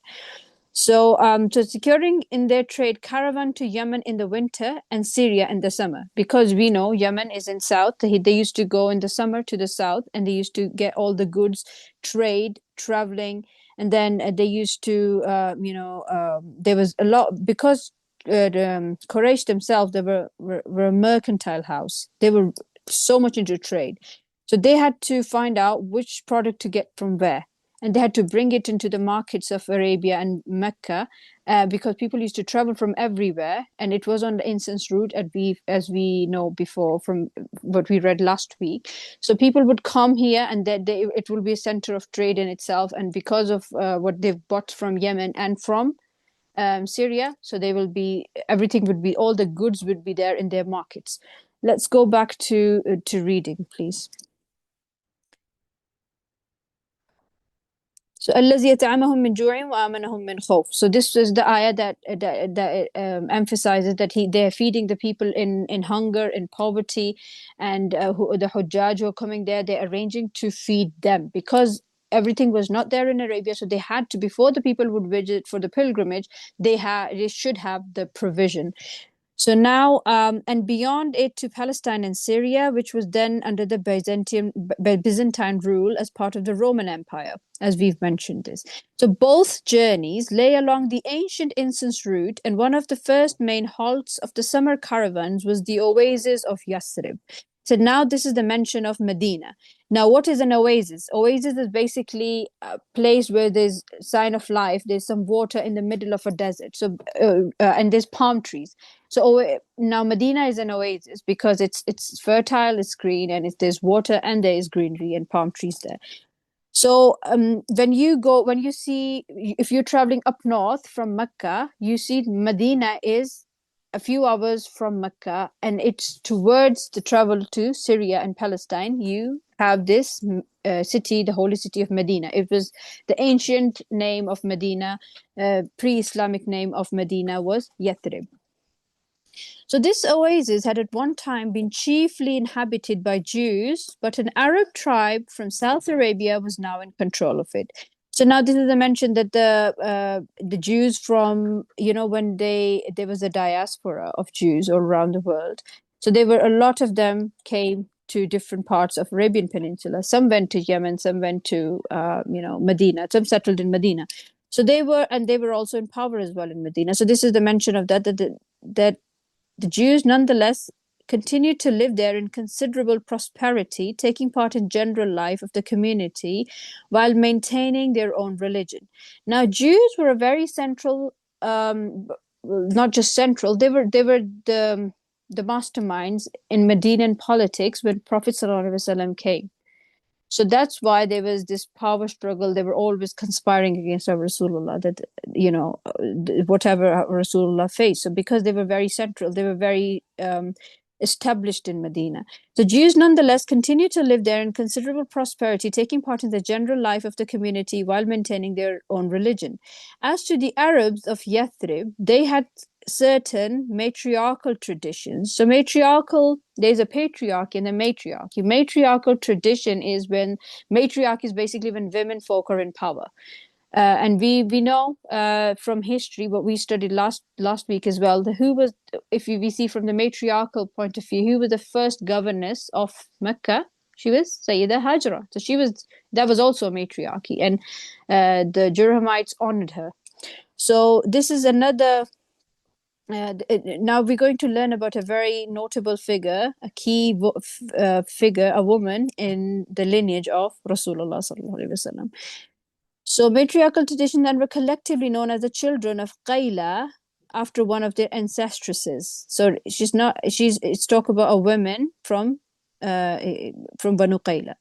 So, securing in their trade caravan to Yemen in the winter and Syria in the summer, because we know Yemen is in south. They used to go in the summer to the south, and they used to get all the goods, trade, traveling, and then they used to, there was a lot because the Quraysh themselves, they were a mercantile house. They were so much into trade, so they had to find out which product to get from where, and they had to bring it into the markets of Arabia and Mecca because people used to travel from everywhere, and it was on the incense route, as we know before from what we read last week. So people would come here, and it will be a center of trade in itself, and because of what they've bought from Yemen and from Syria, so all the goods would be there in their markets. Let's go back to reading, please. So الذي يطعمهم من جوع وآمنهم من خوف. So this is the ayah that emphasizes that they're feeding the people in hunger, in poverty, and the Hujjaj who are coming there, they're arranging to feed them because everything was not there in Arabia. So they had to, before the people would visit for the pilgrimage, they should have the provision. So now, and beyond it to Palestine and Syria, which was then under the Byzantine rule as part of the Roman Empire, as we've mentioned this. So both journeys lay along the ancient incense route, and one of the first main halts of the summer caravans was the oasis of Yathrib. So now this is the mention of Medina. Now, what is an oasis? Oasis is basically a place where there's sign of life. There's some water in the middle of a desert. So, and there's palm trees. So now Medina is an oasis because it's fertile, it's green, and there's water and there is greenery and palm trees there. So when you see, if you're traveling up north from Mecca, you see Medina is a few hours from Mecca, and it's towards the travel to Syria and Palestine. You have this city, the holy city of Medina. It was the ancient name of Medina, pre-Islamic name of Medina was Yathrib. So this oasis had at one time been chiefly inhabited by Jews, but an Arab tribe from South Arabia was now in control of it. So now this is a mention that the Jews from, when there was a diaspora of Jews all around the world. So there were a lot of them came to different parts of Arabian Peninsula. Some went to Yemen, some went to Medina, some settled in Medina. So they were also in power as well in Medina. So this is the mention of that the Jews nonetheless continued to live there in considerable prosperity, taking part in general life of the community while maintaining their own religion. Now, Jews were a very central, not just central, they were the masterminds in Medinan politics when Prophet ﷺ came. So that's why there was this power struggle. They were always conspiring against our Rasulullah, that, whatever Rasulullah faced. So because they were very central, they were very established in Medina. The Jews nonetheless continued to live there in considerable prosperity, taking part in the general life of the community while maintaining their own religion. As to the Arabs of Yathrib, they had certain matriarchal traditions. So there's a patriarchy and a matriarchy. Matriarchal tradition is when matriarchy is basically when women folk are in power. And we know from history what we studied last week as well. We see from the matriarchal point of view, who was the first governess of Mecca? She was Sayyidah Hajra. So that was also a matriarchy, and the Jurhamites honored her. So this is another. Now we're going to learn about a very notable figure, a key figure, a woman in the lineage of Rasulullah sallallahu alaihi wasallam. So matriarchal tradition then were collectively known as the children of Qayla after one of their ancestresses. So it's talk about a woman from Banu Qayla.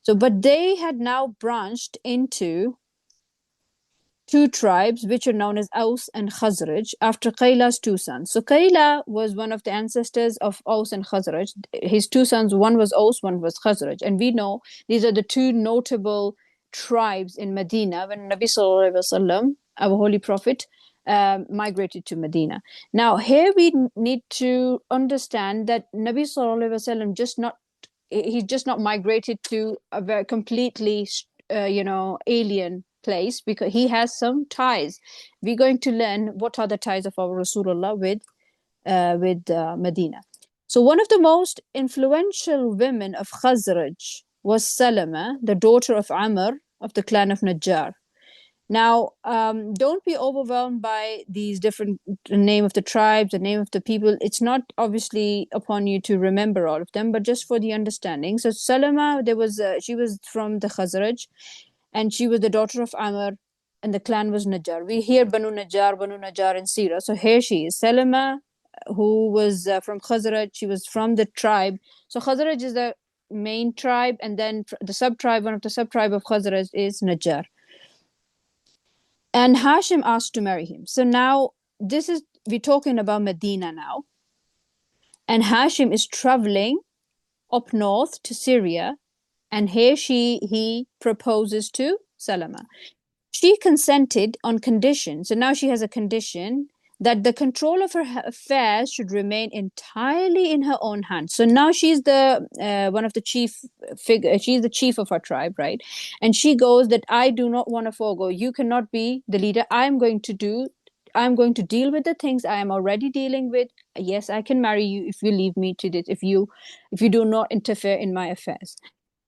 So, but they had now branched into two tribes which are known as Aus and Khazraj after Qayla's two sons. So Qayla was one of the ancestors of Aus and Khazraj. His two sons, one was Aus, one was Khazraj. And we know these are the two notable tribes in Medina when Nabi Sallallahu Alaihi Wasallam, our holy prophet, migrated to Medina. Now here we need to understand that Nabi Sallallahu Alaihi Wasallam he's just not migrated to a very completely alien place, because he has some ties. We're going to learn what are the ties of our Rasulullah with Medina. So one of the most influential women of Khazraj was Salama, the daughter of Amr of the clan of Najjar. Now, don't be overwhelmed by these different name of the tribes, the name of the people. It's not obviously upon you to remember all of them, but just for the understanding. So Salama, she was from the Khazraj, and she was the daughter of Amr, and the clan was Najjar. We hear Banu Najjar in Seerah. So here she is, Salama, who was from Khazraj. She was from the tribe. So Khazraj is the main tribe, and then the sub-tribe, one of the sub-tribe of Khazraj is Najjar. And Hāshim asked to marry him. So now we're talking about Medina now. And Hāshim is traveling up north to Syria. And here he proposes to Salama. She consented on condition. So now she has a condition that the control of her affairs should remain entirely in her own hands. So now she's the one of the chief figure. She's the chief of her tribe, right? And she goes that I do not want to forego. You cannot be the leader. I'm going to deal with the things I am already dealing with. Yes, I can marry you if you leave me to this. If you do not interfere in my affairs.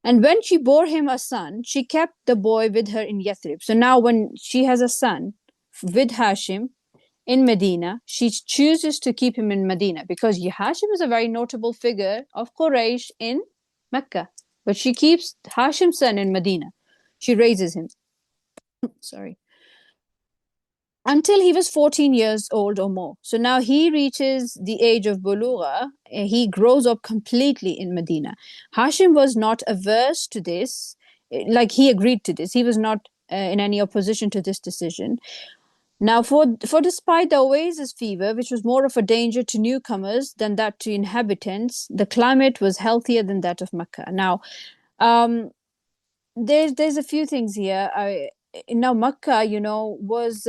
And when she bore him a son, she kept the boy with her in Yathrib. So now, when she has a son with Hashim in Medina, she chooses to keep him in Medina because Hashim is a very notable figure of Quraysh in Mecca. But she keeps Hashim's son in Medina. She raises him. Sorry. Until he was 14 years old or more. So now he reaches the age of Bulugha. He grows up completely in Medina. Hashim was not averse to this, like he agreed to this. He was not in any opposition to this decision. Now, for despite the oasis fever, which was more of a danger to newcomers than that to inhabitants, the climate was healthier than that of Makkah. Now, there's a few things here. Now Makkah, was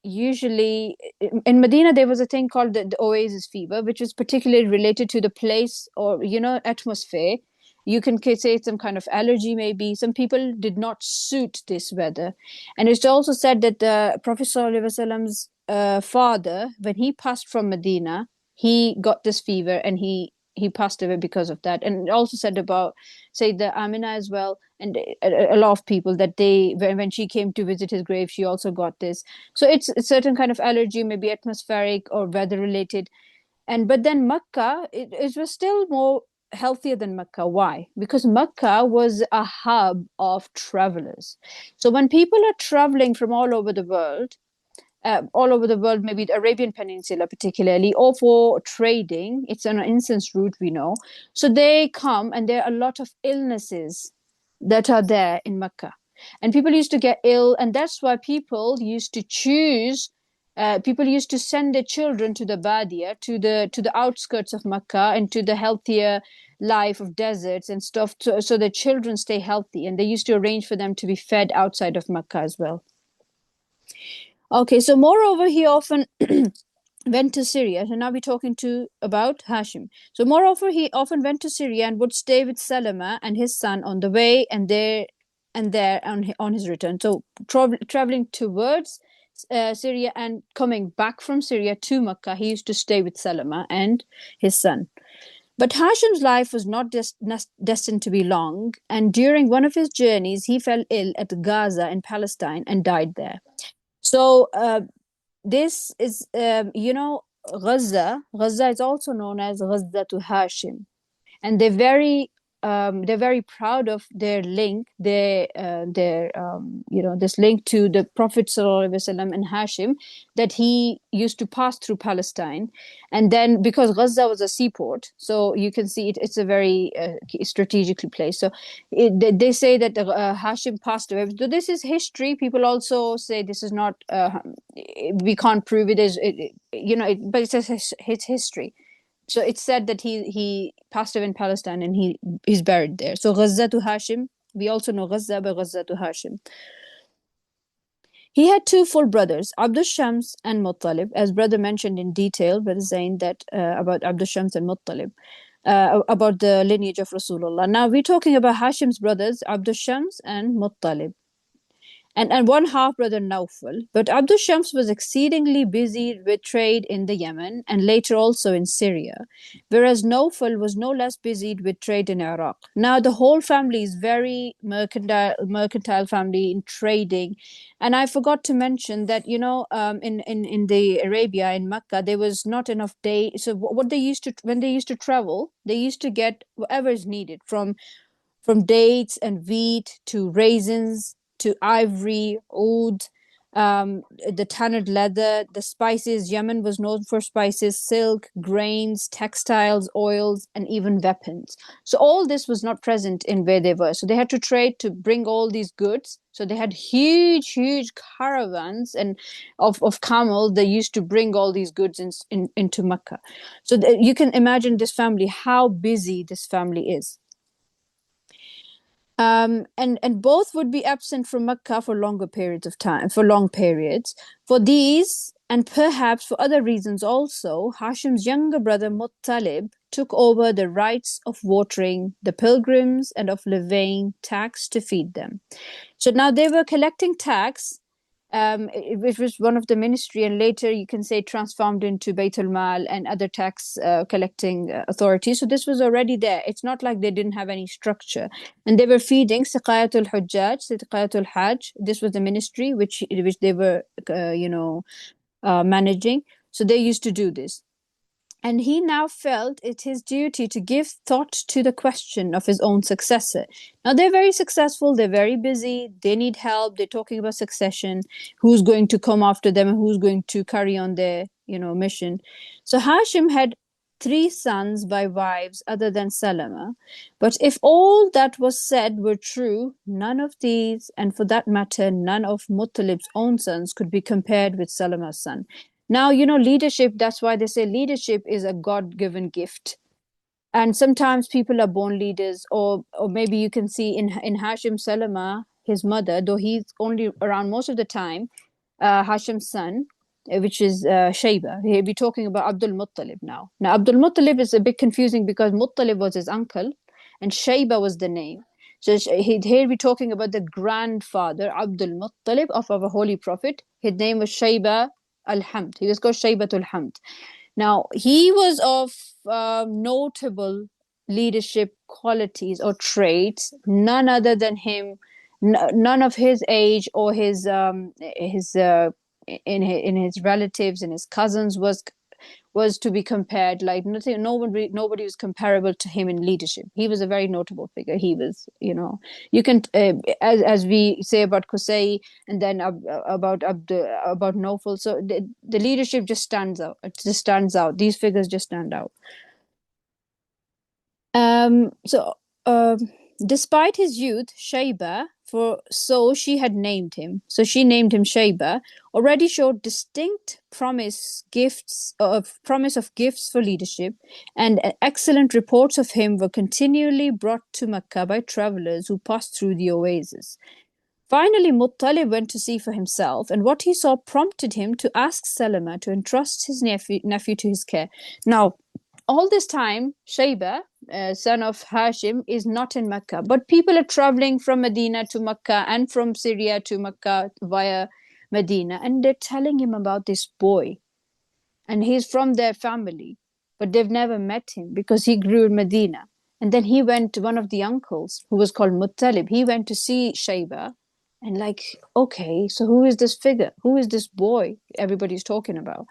usually in Medina. There was a thing called the oasis fever, which was particularly related to the place or atmosphere. You can say some kind of allergy, maybe. Some people did not suit this weather, and it's also said that the Prophet ﷺ's father, when he passed from Medina, he got this fever and he passed away because of that. And it also said about, say, the Amina as well, and a lot of people that when she came to visit his grave, she also got this. So it's a certain kind of allergy, maybe atmospheric or weather related. But then Makkah, it was still more healthier than Makkah. Why? Because Makkah was a hub of travelers. So when people are traveling from all over the world, maybe the Arabian Peninsula particularly, or for trading. It's an incense route, we know. So they come, and there are a lot of illnesses that are there in Mecca. And people used to get ill, and that's why people used to send their children to the Badia, to the outskirts of Mecca, and to the healthier life of deserts and stuff, so the children stay healthy. And they used to arrange for them to be fed outside of Mecca as well. Okay, so moreover, he often went to Syria. So now we're talking about Hashim. So moreover, he often went to Syria and would stay with Salama and his son on the way and there on his return. So traveling towards Syria and coming back from Syria to Makkah, he used to stay with Salama and his son. But Hashim's life was not destined to be long, and during one of his journeys, he fell ill at Gaza in Palestine and died there. So this is, Gaza. Gaza is also known as Gaza to Hashim, and they're very proud of their link, this link to the Prophet ﷺ and Hashim, that he used to pass through Palestine, and then because Gaza was a seaport, so you can see it's a very strategically placed. So they say that Hashim passed away. So this is history. People also say this is not. We can't prove it as but it's his history. So it's said that he passed away in Palestine and he's buried there. So Gaza to Hashim, we also know Gaza, but Gaza to Hashim. He had two full brothers, Abd Shams and Muttalib, as brother mentioned in detail, brother Zain, that about Abd Shams and Muttalib, about the lineage of Rasulullah. Now we're talking about Hashim's brothers, Abd Shams and Muttalib. And one half brother Naufal. But Abd Shams was exceedingly busy with trade in the Yemen and later also in Syria, whereas Naufal was no less busied with trade in Iraq. Now the whole family is very mercantile family in trading. And I forgot to mention that, in the Arabia, in Makkah, there was not enough days. So what they used to, when they used to travel, they used to get whatever is needed from dates and wheat to raisins, to ivory, oud, the tanned leather, the spices. Yemen was known for spices, silk, grains, textiles, oils, and even weapons. So all this was not present in where they were. So they had to trade to bring all these goods. So they had huge caravans and of camel. They used to bring all these goods into Mecca. So you can imagine this family, how busy this family is. And both would be absent from Makkah for longer periods of time, for long periods. For these, and perhaps for other reasons also, Hashim's younger brother Muṭṭalib took over the rights of watering the pilgrims and of levying tax to feed them. So now they were collecting tax, which was one of the ministry, and later you can say transformed into Baytul Mal and other tax collecting authorities. So this was already there. It's not like they didn't have any structure. And they were feeding Siqayatul Hujjaj, Siqayatul Hajj. This was the ministry which they were, managing. So they used to do this. And he now felt it his duty to give thought to the question of his own successor. Now, they're very successful, they're very busy, they need help, they're talking about succession, who's going to come after them and who's going to carry on their, mission. So Hashim had 3 sons by wives other than Salama. But if all that was said were true, none of these, and for that matter, none of Muttalib's own sons, could be compared with Salama's son. Now, leadership, that's why they say leadership is a God-given gift. And sometimes people are born leaders, or maybe you can see in Hashim Salama, his mother, though he's only around most of the time, Hashim's son, which is Shaybah. He'll be talking about Abdul Muttalib now. Now, Abdul Muttalib is a bit confusing because Muttalib was his uncle and Shaybah was the name. So he'll be talking about the grandfather, Abdul Muttalib, of our holy prophet. His name was Shaybah al-Hamd. He was called Shaybatul Hamd. Now, he was of notable leadership qualities or traits. None other than him, none of his age or his in his relatives and his cousins was to be compared. Like nothing, nobody was comparable to him in leadership. He was a very notable figure. He was, you can as we say about Qusayy and then about ʿAbd, about Nawfal. So the leadership just stands out. It just stands out. These figures just stand out. So despite his youth, Shaybah, so she had named him. So she named him Shaybah, already showed distinct promise of gifts for leadership, and excellent reports of him were continually brought to Makkah by travelers who passed through the oasis. Finally, Muṭṭalib went to see for himself, and what he saw prompted him to ask Salama to entrust his nephew to his care. Now, all this time, Shaybah, son of Hashim, is not in Makkah, but people are traveling from Medina to Makkah and from Syria to Makkah via Medina, and they're telling him about this boy, and he's from their family, but they've never met him because he grew in Medina. And then he went to one of the uncles, who was called Muṭṭalib. He went to see Shaybah, and like, okay, so who is this figure? Who is this boy everybody's talking about?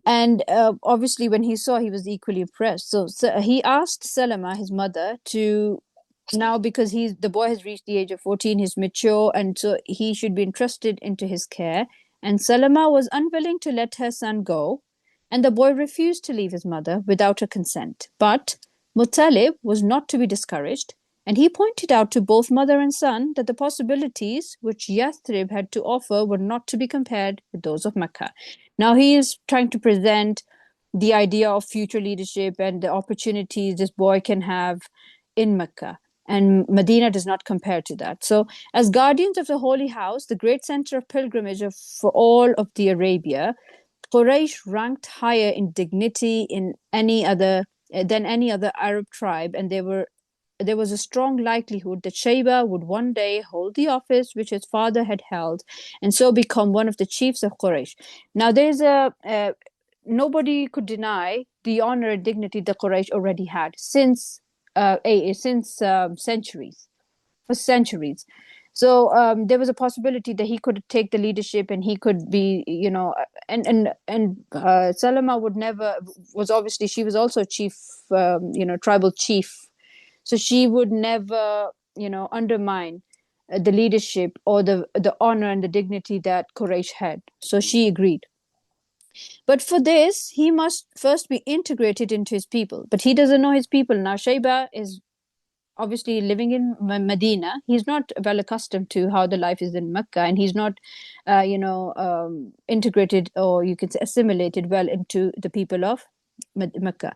And obviously, when he saw, he was equally impressed. So he asked Salama, his mother, to now, because the boy has reached the age of 14, he's mature, and so he should be entrusted into his care. And Salama was unwilling to let her son go, and the boy refused to leave his mother without her consent. But Muṭṭalib was not to be discouraged, and he pointed out to both mother and son that the possibilities which Yathrib had to offer were not to be compared with those of Makkah. Now he is trying to present the idea of future leadership and the opportunities this boy can have in Makkah. And Medina does not compare to that. So, as guardians of the Holy House, the great center of pilgrimage for all of the Arabia, Quraysh ranked higher in dignity than any other Arab tribe, and there was a strong likelihood that Shaybah would one day hold the office which his father had held, and so become one of the chiefs of Quraysh. Now, there's nobody could deny the honor and dignity that Quraysh already had since centuries, for centuries. So there was a possibility that he could take the leadership, and he could be, and Salama she was also chief, tribal chief. So she would never, undermine the leadership or the honor and the dignity that Quraysh had. So she agreed. But for this, he must first be integrated into his people. But he doesn't know his people. Now, Shaybah is obviously living in Medina. He's not well accustomed to how the life is in Mecca, and he's not, integrated, or you could say assimilated well into the people of Mecca.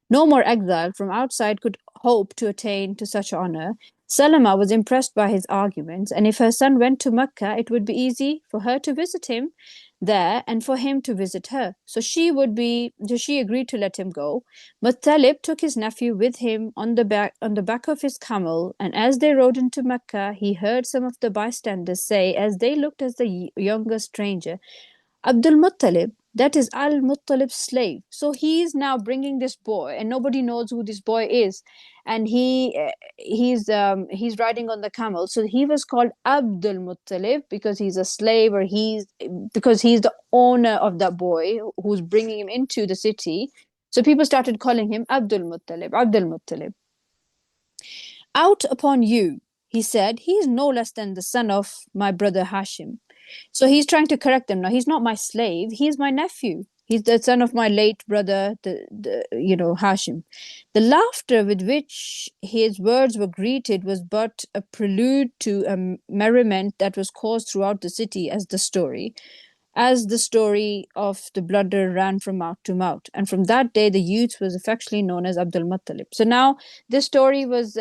No more exile from outside could hope to attain to such honor. Salama was impressed by his arguments, and if her son went to Makkah, it would be easy for her to visit him there and for him to visit her. So she agreed to let him go. Muttalib took his nephew with him on the back of his camel, and as they rode into Mecca, he heard some of the bystanders say, as they looked at the younger stranger, Abdul Muttalib, that is al-Muṭṭalib's slave. So he's now bringing this boy, and nobody knows who this boy is, and he's riding on the camel. So he was called Abdul Muttalib because he's a slave, or because he's the owner of that boy who's bringing him into the city. So people started calling him Abdul Muttalib, Abdul Muttalib. Out upon you, he said, he is no less than the son of my brother Hāshim. So he's trying to correct them. Now, he's not my slave. He's my nephew. He's the son of my late brother, Hāshim. The laughter with which his words were greeted was but a prelude to a merriment that was caused throughout the city as the story of the blunder ran from mouth to mouth. And from that day, the youth was affectionately known as Abdul Muttalib. So now this story was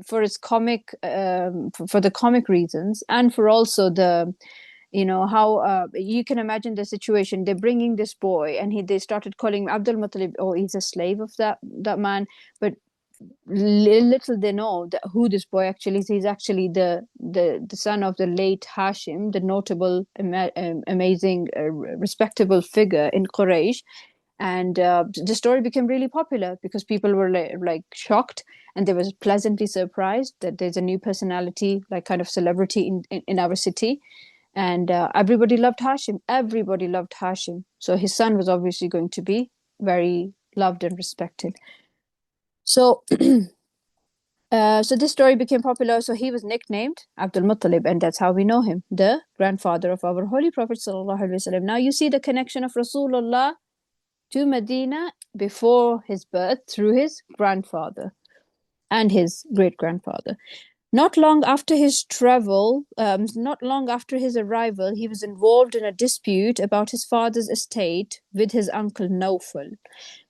for its comic, for the comic reasons, and for also the, how you can imagine the situation. They're bringing this boy, and they started calling him Abdul Muttalib. Oh, he's a slave of that man. But little they know who this boy actually is. He's actually the son of the late Hāshim, the notable, amazing, respectable figure in Quraysh. And the story became really popular because people were like shocked, and they were pleasantly surprised that there's a new personality, like kind of celebrity in our city. And everybody loved Hāshim. Everybody loved Hāshim. So his son was obviously going to be very loved and respected. So so this story became popular. So he was nicknamed Abdul Muttalib, and that's how we know him, the grandfather of our Holy Prophet Sallallahu Alaihi Wasallam. Now you see the connection of Rasulullah to Medina before his birth through his grandfather and his great-grandfather. Not long after his arrival, he was involved in a dispute about his father's estate with his uncle Nawfal.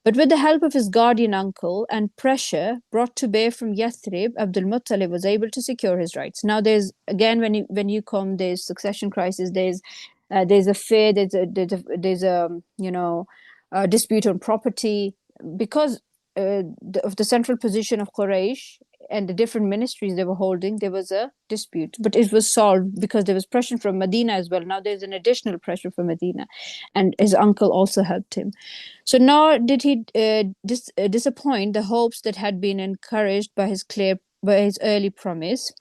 But with the help of his guardian uncle and pressure brought to bear from Yathrib, Abdul Muttalib was able to secure his rights. Now, there's again, when you come, there's succession crisis. There's a fear. There's a dispute on property because of the central position of Quraysh and the different ministries they were holding. There was a dispute, but it was solved because there was pressure from Medina as well. Now there's an additional pressure from Medina, and his uncle also helped him. So nor did he disappoint the hopes that had been encouraged by his early promise.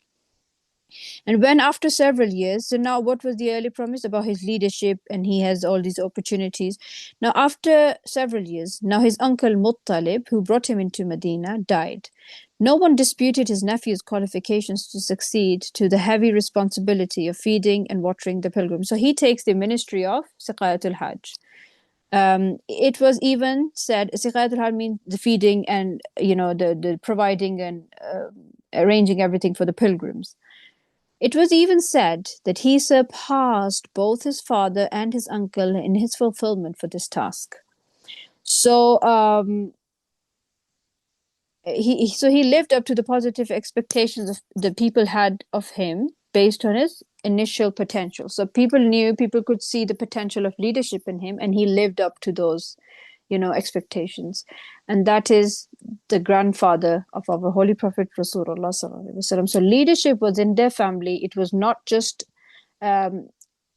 And when after several years, so now what was the early promise about his leadership, and he has all these opportunities. Now after several years, now his uncle Muṭṭalib, who brought him into Medina, died. No one disputed his nephew's qualifications to succeed to the heavy responsibility of feeding and watering the pilgrims. So he takes the ministry of Siqayatul Hajj. It was even said, Siqayatul Hajj means the feeding and, the providing and arranging everything for the pilgrims. It was even said that he surpassed both his father and his uncle in his fulfillment for this task. So he lived up to the positive expectations of the people had of him based on his initial potential. So people could see the potential of leadership in him, and he lived up to those, expectations. And that is the grandfather of our Holy Prophet Rasulullah Sallallahu Alaihi Wasallam. So leadership was in their family. It was not just, our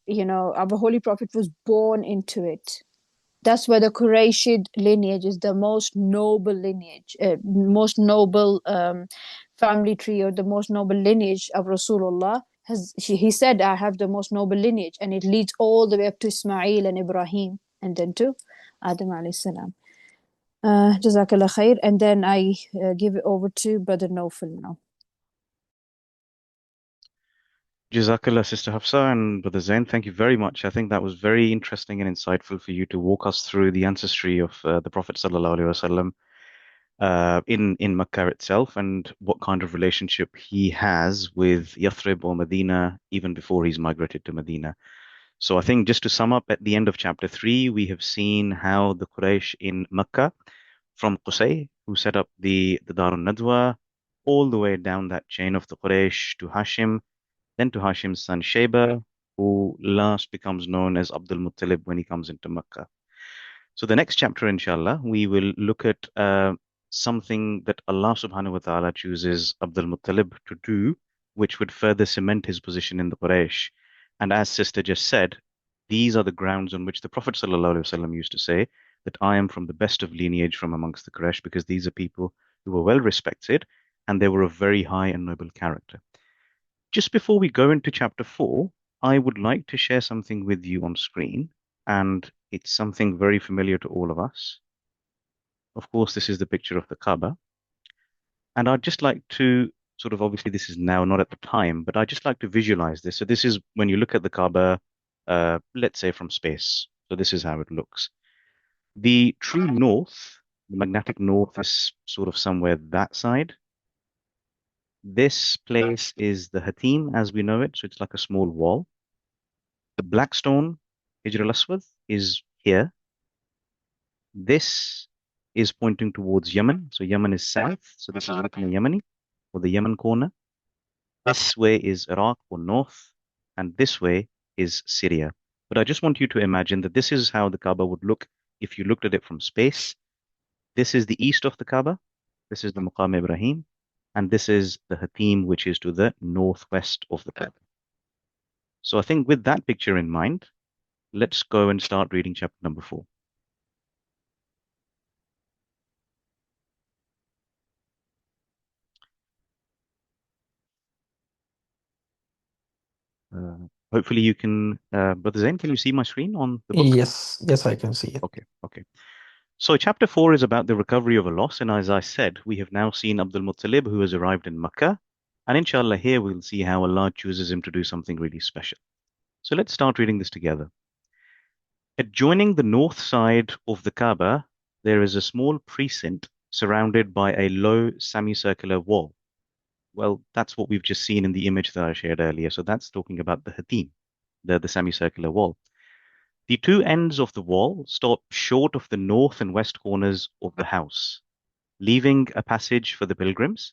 Holy Prophet was born into it. That's why the Quraysh lineage is the most noble lineage, most noble family tree, or the most noble lineage of Rasulullah. He said, I have the most noble lineage, and it leads all the way up to Ismail and Ibrahim, and then to Adam alayhi salam. Jazakallah khair. And then I give it over to Brother Nawfal now. Jazakallah, Sister Hafsa and Brother Zain. Thank you very much. I think that was very interesting and insightful for you to walk us through the ancestry of the Prophet Sallallahu Alaihi Wasallam in Makkah itself, and what kind of relationship he has with Yathrib or Medina even before he's migrated to Medina. So I think just to sum up, at the end of chapter 3, we have seen how the Quraysh in Makkah from Qusayy, who set up the Dar al-Nadwa, all the way down that chain of the Quraysh to Hāshim, then to Hashim's son Shaybah, who last becomes known as ʿAbd al-Muṭṭalib when he comes into Makkah. So the next chapter, inshallah, we will look at something that Allah subhanahu wa ta'ala chooses ʿAbd al-Muṭṭalib to do, which would further cement his position in the Quraysh. And as sister just said, these are the grounds on which the Prophet ﷺ used to say that I am from the best of lineage from amongst the Quraysh, because these are people who were well respected and they were of very high and noble character. Just before we go into chapter 4, I would like to share something with you on screen, and it's something very familiar to all of us. Of course, this is the picture of the Kaaba. And I'd just like to sort of, obviously this is now not at the time, but I'd just like to visualize this. So this is when you look at the Kaaba, let's say from space. So this is how it looks. The true north, the magnetic north, is sort of somewhere that side. This place is the Hatim as we know it, so it's like a small wall. The black stone, Hijr al-Aswad, is here. This is pointing towards Yemen, so Yemen is south, so this is Rukn al-Yamani, or the Yemen corner. This way is Iraq, or north, and this way is Syria. But I just want you to imagine that this is how the Kaaba would look if you looked at it from space. This is the east of the Kaaba, this is the Maqam Ibrahim, and this is the Hatim, which is to the northwest of the Kaaba. So I think with that picture in mind, let's go and start reading chapter number 4. Hopefully you can, Brother Zain, can you see my screen on the book? Yes, I can see it. Okay. So chapter 4 is about the recovery of a loss, and as I said, we have now seen ʿAbd al-Muṭṭalib, who has arrived in Makkah, and inshallah here we'll see how Allah chooses him to do something really special. So let's start reading this together. Adjoining the north side of the Kaaba, there is a small precinct surrounded by a low semicircular wall. Well, that's what we've just seen in the image that I shared earlier. So that's talking about the Hatim, the semicircular wall. The two ends of the wall stop short of the north and west corners of the house, leaving a passage for the pilgrims.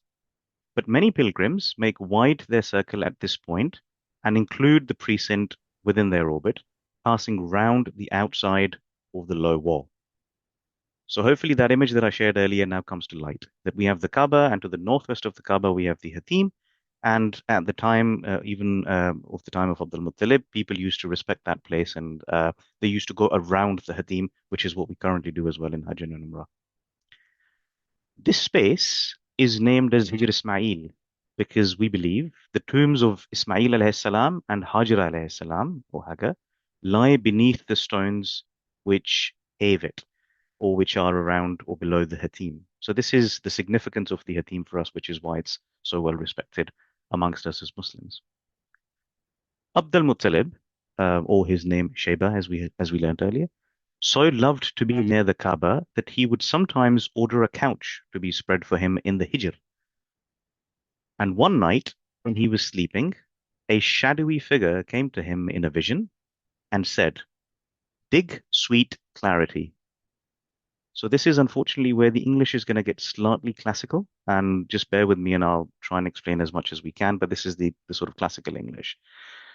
But many pilgrims make wide their circle at this point and include the precinct within their orbit, passing round the outside of the low wall. So hopefully that image that I shared earlier now comes to light, that we have the Kaaba, and to the northwest of the Kaaba we have the Hatim. And at the time, even of the time of ʿAbd al-Muṭṭalib, people used to respect that place, and they used to go around the Hatim, which is what we currently do as well in Hajj and Umrah. This space is named as Hijr Ismail because we believe the tombs of Ismail alayhi salam and Hajar alayhi salam, or Hagar, lie beneath the stones which pave it, or which are around or below the Hatim. So this is the significance of the Hatim for us, which is why it's so well respected amongst us as Muslims. ʿAbd al-Muṭṭalib, or his name Shaybah, as we learned earlier, so loved to be near the Kaaba that he would sometimes order a couch to be spread for him in the Hijr. And one night, when he was sleeping, a shadowy figure came to him in a vision and said, "Dig, sweet clarity." So this is unfortunately where the English is going to get slightly classical, and just bear with me and I'll try and explain as much as we can, but this is the sort of classical English.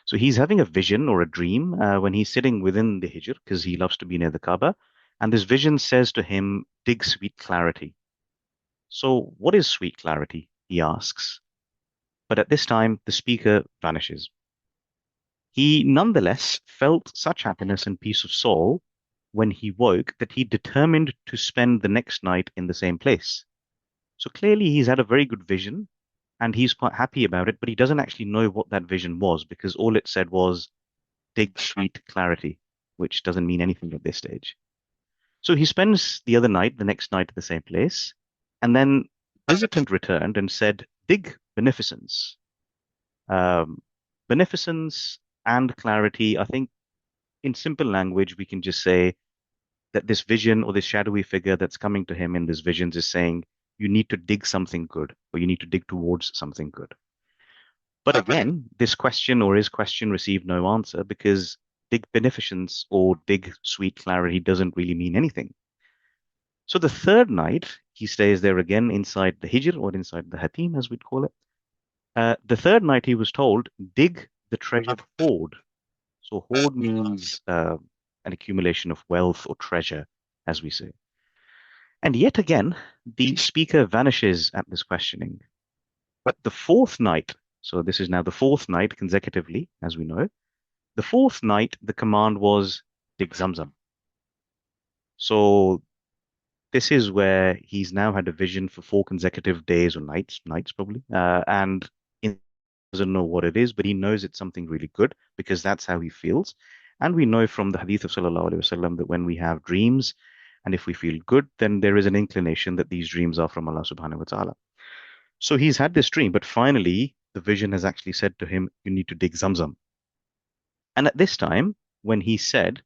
So he's having a vision or a dream when he's sitting within the Hijr, because he loves to be near the Kaaba, and this vision says to him, "Dig, sweet clarity." So what is sweet clarity? He asks. But at this time, the speaker vanishes. He nonetheless felt such happiness and peace of soul when he woke that he determined to spend the next night in the same place. So clearly he's had a very good vision and he's quite happy about it, but he doesn't actually know what that vision was, because all it said was, "Dig, sweet clarity," which doesn't mean anything at this stage. So he spends the next night at the same place, and then the visitant returned and said, "Dig, beneficence." Beneficence and clarity, I think in simple language, we can just say that this vision or this shadowy figure that's coming to him in these visions is saying, you need to dig something good, or you need to dig towards something good. But again, this question or his question received no answer, because dig beneficence or dig sweet clarity doesn't really mean anything. So the third night, he stays there again inside the Hijr or inside the Hatim, as we'd call it. The third night, he was told, dig the treasured hoard. So hoard means an accumulation of wealth or treasure, as we say. And yet again, the speaker vanishes at this questioning. But the fourth night, so this is now the fourth night consecutively, as we know, the fourth night, the command was dig Zamzam. So this is where he's now had a vision for 4 consecutive days or nights probably, and he doesn't know what it is, but he knows it's something really good because that's how he feels. And we know from the hadith of Sallallahu Alaihi Wasallam that when we have dreams, and if we feel good, then there is an inclination that these dreams are from Allah Subhanahu wa Taala. So he's had this dream, but finally the vision has actually said to him, "You need to dig Zamzam." And at this time, when he said,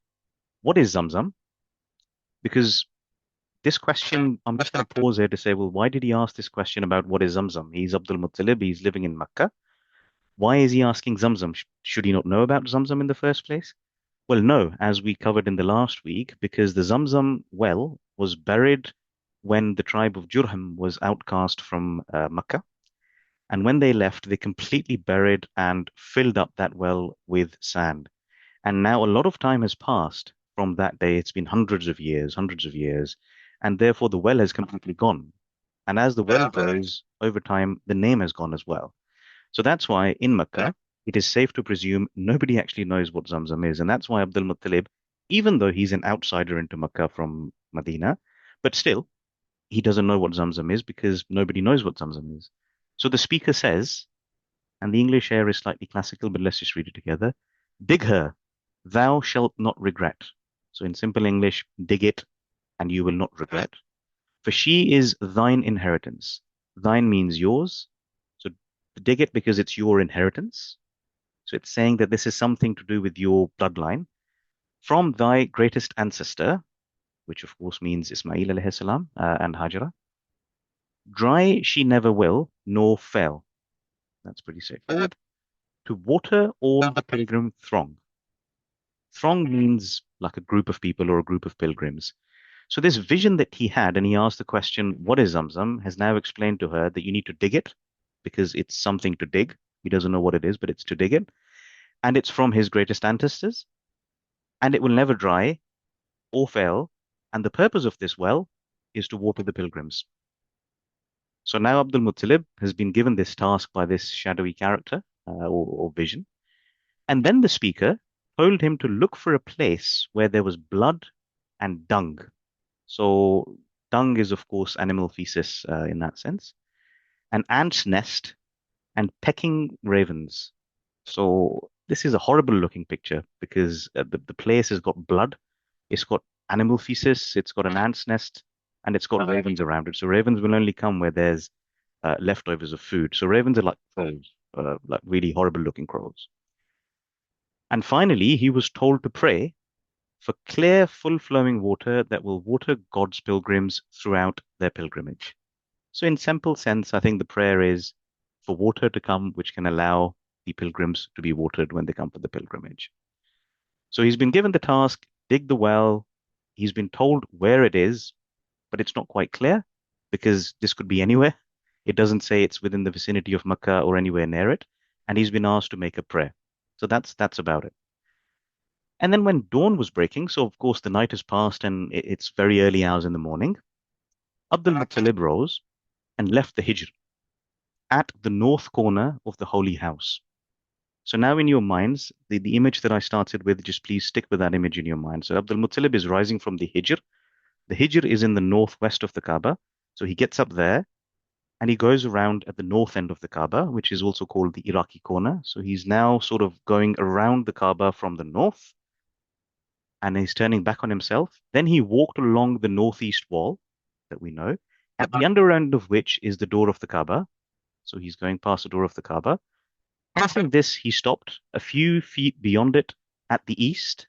"What is Zamzam?" Because this question, I'm just going to pause here to say, well, why did he ask this question about what is Zamzam? He's al-Muṭṭalib, he's living in Makkah. Why is he asking Zamzam? Should he not know about Zamzam in the first place? Well, no, as we covered in the last week, because the Zamzam well was buried when the tribe of Jurham was outcast from Makkah. And when they left, they completely buried and filled up that well with sand. And now a lot of time has passed from that day. It's been hundreds of years, and therefore the well has completely gone. And as the well goes over time, the name has gone as well. So that's why in Makkah, it is safe to presume nobody actually knows what Zamzam is. And that's why Abdul Muttalib, even though he's an outsider into Makkah from Medina, but still, he doesn't know what Zamzam is because nobody knows what Zamzam is. So the speaker says, and the English here is slightly classical, but let's just read it together. Dig her, thou shalt not regret. So in simple English, dig it, and you will not regret. For she is thine inheritance. Thine means yours. So dig it because it's your inheritance. So it's saying that this is something to do with your bloodline. From thy greatest ancestor, which of course means Ismail alayhi salam and Hajra. Dry she never will, nor fail. That's pretty straightforward. To water all the pilgrim throng. Throng means like a group of people or a group of pilgrims. So this vision that he had, and he asked the question, what is Zamzam, has now explained to her that you need to dig it because it's something to dig. He doesn't know what it is, but it's to dig it. And it's from his greatest ancestors. And it will never dry or fail. And the purpose of this well is to water the pilgrims. So now Abdul Muttalib has been given this task by this shadowy character or vision. And then the speaker told him to look for a place where there was blood and dung. So dung is, of course, animal feces in that sense. An ant's nest and pecking ravens. So this is a horrible looking picture because the place has got blood, it's got animal feces, it's got an ant's nest, and it's got ravens around it. So ravens will only come where there's leftovers of food. So ravens are like crows, like really horrible looking crows. And finally, he was told to pray for clear, full-flowing water that will water God's pilgrims throughout their pilgrimage. So in simple sense, I think the prayer is for water to come, which can allow the pilgrims to be watered when they come for the pilgrimage. So he's been given the task, dig the well. He's been told where it is, but it's not quite clear because this could be anywhere. It doesn't say it's within the vicinity of Makkah or anywhere near it. And he's been asked to make a prayer. So that's about it. And then when dawn was breaking, so of course the night has passed and it's very early hours in the morning, Abdul Muttalib rose and left the Hijr at the north corner of the holy house. So now in your minds, the image that I started with, just please stick with that image in your mind. So Abdul Muttalib is rising from the Hijr. The Hijr is in the northwest of the Kaaba. So he gets up there and he goes around at the north end of the Kaaba, which is also called the Iraqi corner. So he's now sort of going around the Kaaba from the north and he's turning back on himself. Then he walked along the northeast wall that we know, at the under end of which is the door of the Kaaba. So he's going past the door of the Kaaba. Passing this, he stopped a few feet beyond it at the east,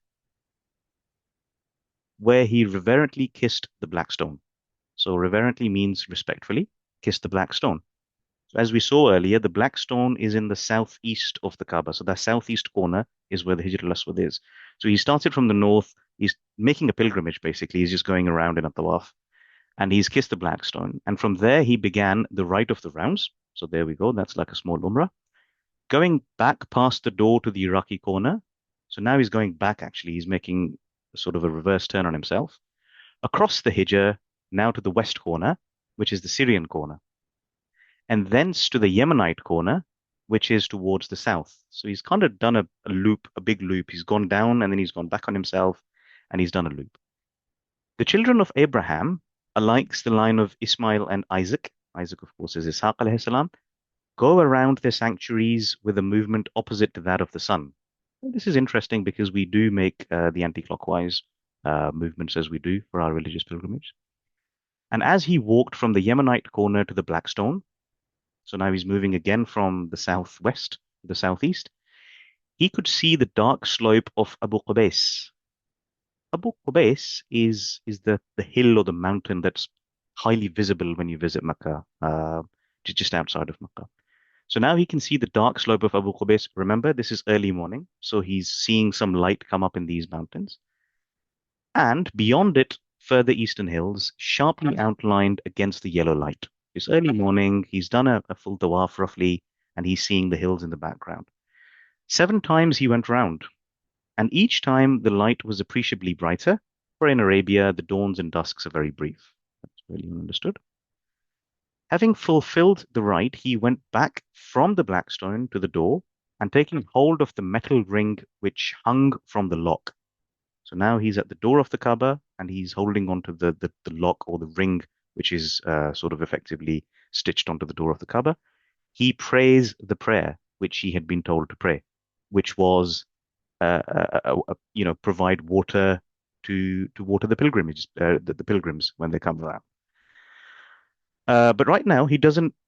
where he reverently kissed the black stone. So reverently means respectfully, kiss the black stone. So as we saw earlier, the black stone is in the southeast of the Kaaba. So the southeast corner is where the Hijr al-Aswad is. So he started from the north. He's making a pilgrimage, basically. He's just going around in a tawaf. and he's kissed the black stone. And from there, he began the rite of the rounds. So there we go. That's like a small umrah. Going back past the door to the Iraqi corner. So now he's going back, actually. He's making sort of a reverse turn on himself. Across the Hijr, now to the west corner, which is the Syrian corner. And thence to the Yemenite corner, which is towards the south. So he's kind of done a loop, a big loop. He's gone down and then he's gone back on himself and he's done a loop. The children of Abraham, alike the line of Ismail and Isaac, Isaac, of course, is Ishaq alayhi salam, go around their sanctuaries with a movement opposite to that of the sun. This is interesting because we do make the anti-clockwise movements as we do for our religious pilgrimage. And as he walked from the Yemenite corner to the Blackstone, so now he's moving again from the southwest to the southeast, he could see the dark slope of Abu Qubays. Abu Qubays is the hill or the mountain that's highly visible when you visit Makkah, just outside of Makkah. So now he can see the dark slope of Abu Qubays. Remember, this is early morning, so he's seeing some light come up in these mountains. And beyond it, further eastern hills, sharply outlined against the yellow light. It's early morning, he's done a full tawaf roughly, and he's seeing the hills in the background. 7 times he went round, and each time the light was appreciably brighter, for in Arabia, the dawns and dusks are very brief. That's really understood. Having fulfilled the rite, he went back from the Blackstone to the door, and taking hold of the metal ring which hung from the lock. So now he's at the door of the Kaaba, and he's holding onto the lock or the ring, which is sort of effectively stitched onto the door of the Kaaba. He prays the prayer which he had been told to pray, which was, provide water to water the pilgrims, the pilgrims when they come around. But right now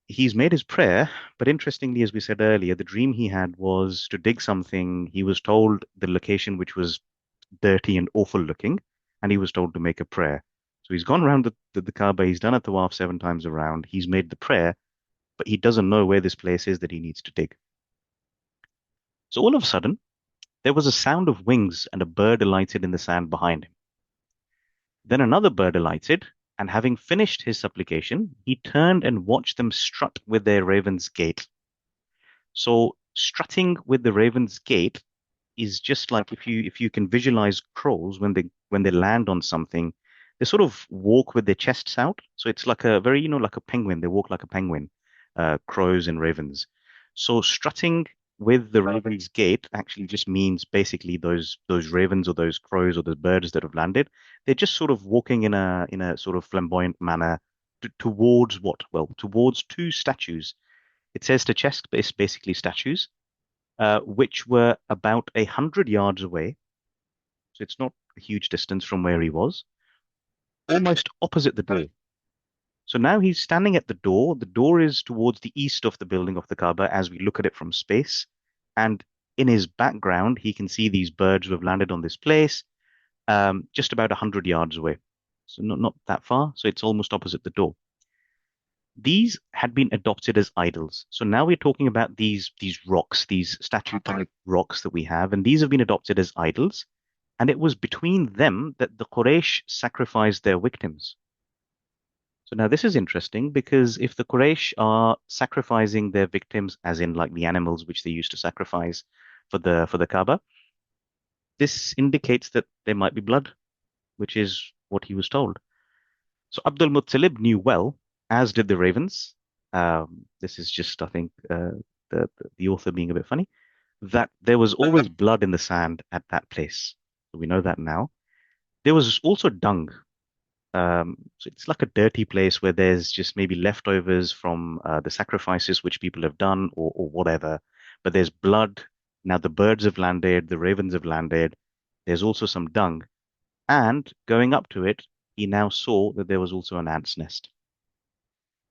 he's made his prayer, but interestingly, as we said earlier, the dream he had was to dig something. He was told the location, which was dirty and awful looking, and he was told to make a prayer. So he's gone around the Kaaba, he's done a tawaf 7 times around, he's made the prayer, but he doesn't know where this place is that he needs to dig. So all of a sudden, there was a sound of wings and a bird alighted in the sand behind him. Then another bird alighted, and having finished his supplication, he turned and watched them strut with their raven's gait. So strutting with the raven's gait is just like if you can visualize crows when they land on something, they sort of walk with their chests out. So it's like a very, like a penguin. They walk like a penguin, crows and ravens. So strutting with the raven's gait actually just means basically those ravens or those crows or those birds that have landed, they're just sort of walking in a sort of flamboyant manner towards what? Well, towards 2 statues. It says to chest basically statues, which were about 100 yards away. So it's not a huge distance from where he was, almost opposite the door. So now he's standing at the door. The door is towards the east of the building of the Kaaba as we look at it from space. And in his background, he can see these birds who have landed on this place, just about 100 yards away. So not that far. So it's almost opposite the door. These had been adopted as idols. So now we're talking about these rocks, these statue-type rocks that we have, and these have been adopted as idols. And it was between them that the Quraysh sacrificed their victims. So now this is interesting because if the Quraysh are sacrificing their victims, as in like the animals which they used to sacrifice for the Kaaba, this indicates that there might be blood, which is what he was told. So al-Muṭṭalib knew well, as did the ravens. This is just, I think, the author being a bit funny, that there was always blood in the sand at that place. So we know that now. There was also dung. So it's like a dirty place where there's just maybe leftovers from the sacrifices which people have done or whatever. But there's blood. Now the birds have landed, the ravens have landed. There's also some dung. And going up to it, he now saw that there was also an ant's nest.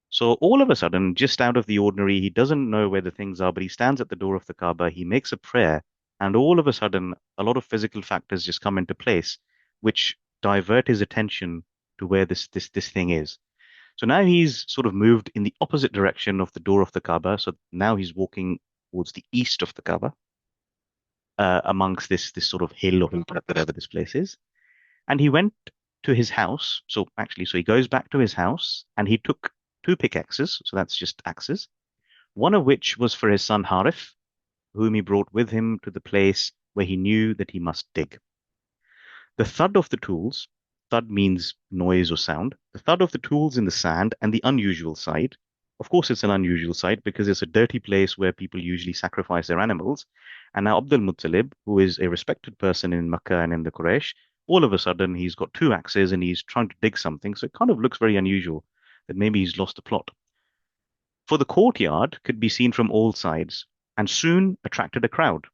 So all of a sudden, just out of the ordinary, he doesn't know where the things are, but he stands at the door of the Kaaba, he makes a prayer, and all of a sudden, a lot of physical factors just come into place, which divert his attention to where this thing is. So now he's sort of moved in the opposite direction of the door of the Kaaba. So now he's walking towards the east of the Kaaba, amongst this sort of hill or whatever this place is. And he went to his house. So he goes back to his house and he took two pickaxes. So that's just axes. One of which was for his son Harith, whom he brought with him to the place where he knew that he must dig. The thud of the tools, thud means noise or sound, the thud of the tools in the sand and the unusual sight. Of course, it's an unusual sight because it's a dirty place where people usually sacrifice their animals. And now Abd al-Muṭṭalib, who is a respected person in Makkah and in the Quraysh, all of a sudden he's got two axes and he's trying to dig something. So it kind of looks very unusual that maybe he's lost the plot. For the courtyard could be seen from all sides and soon attracted a crowd.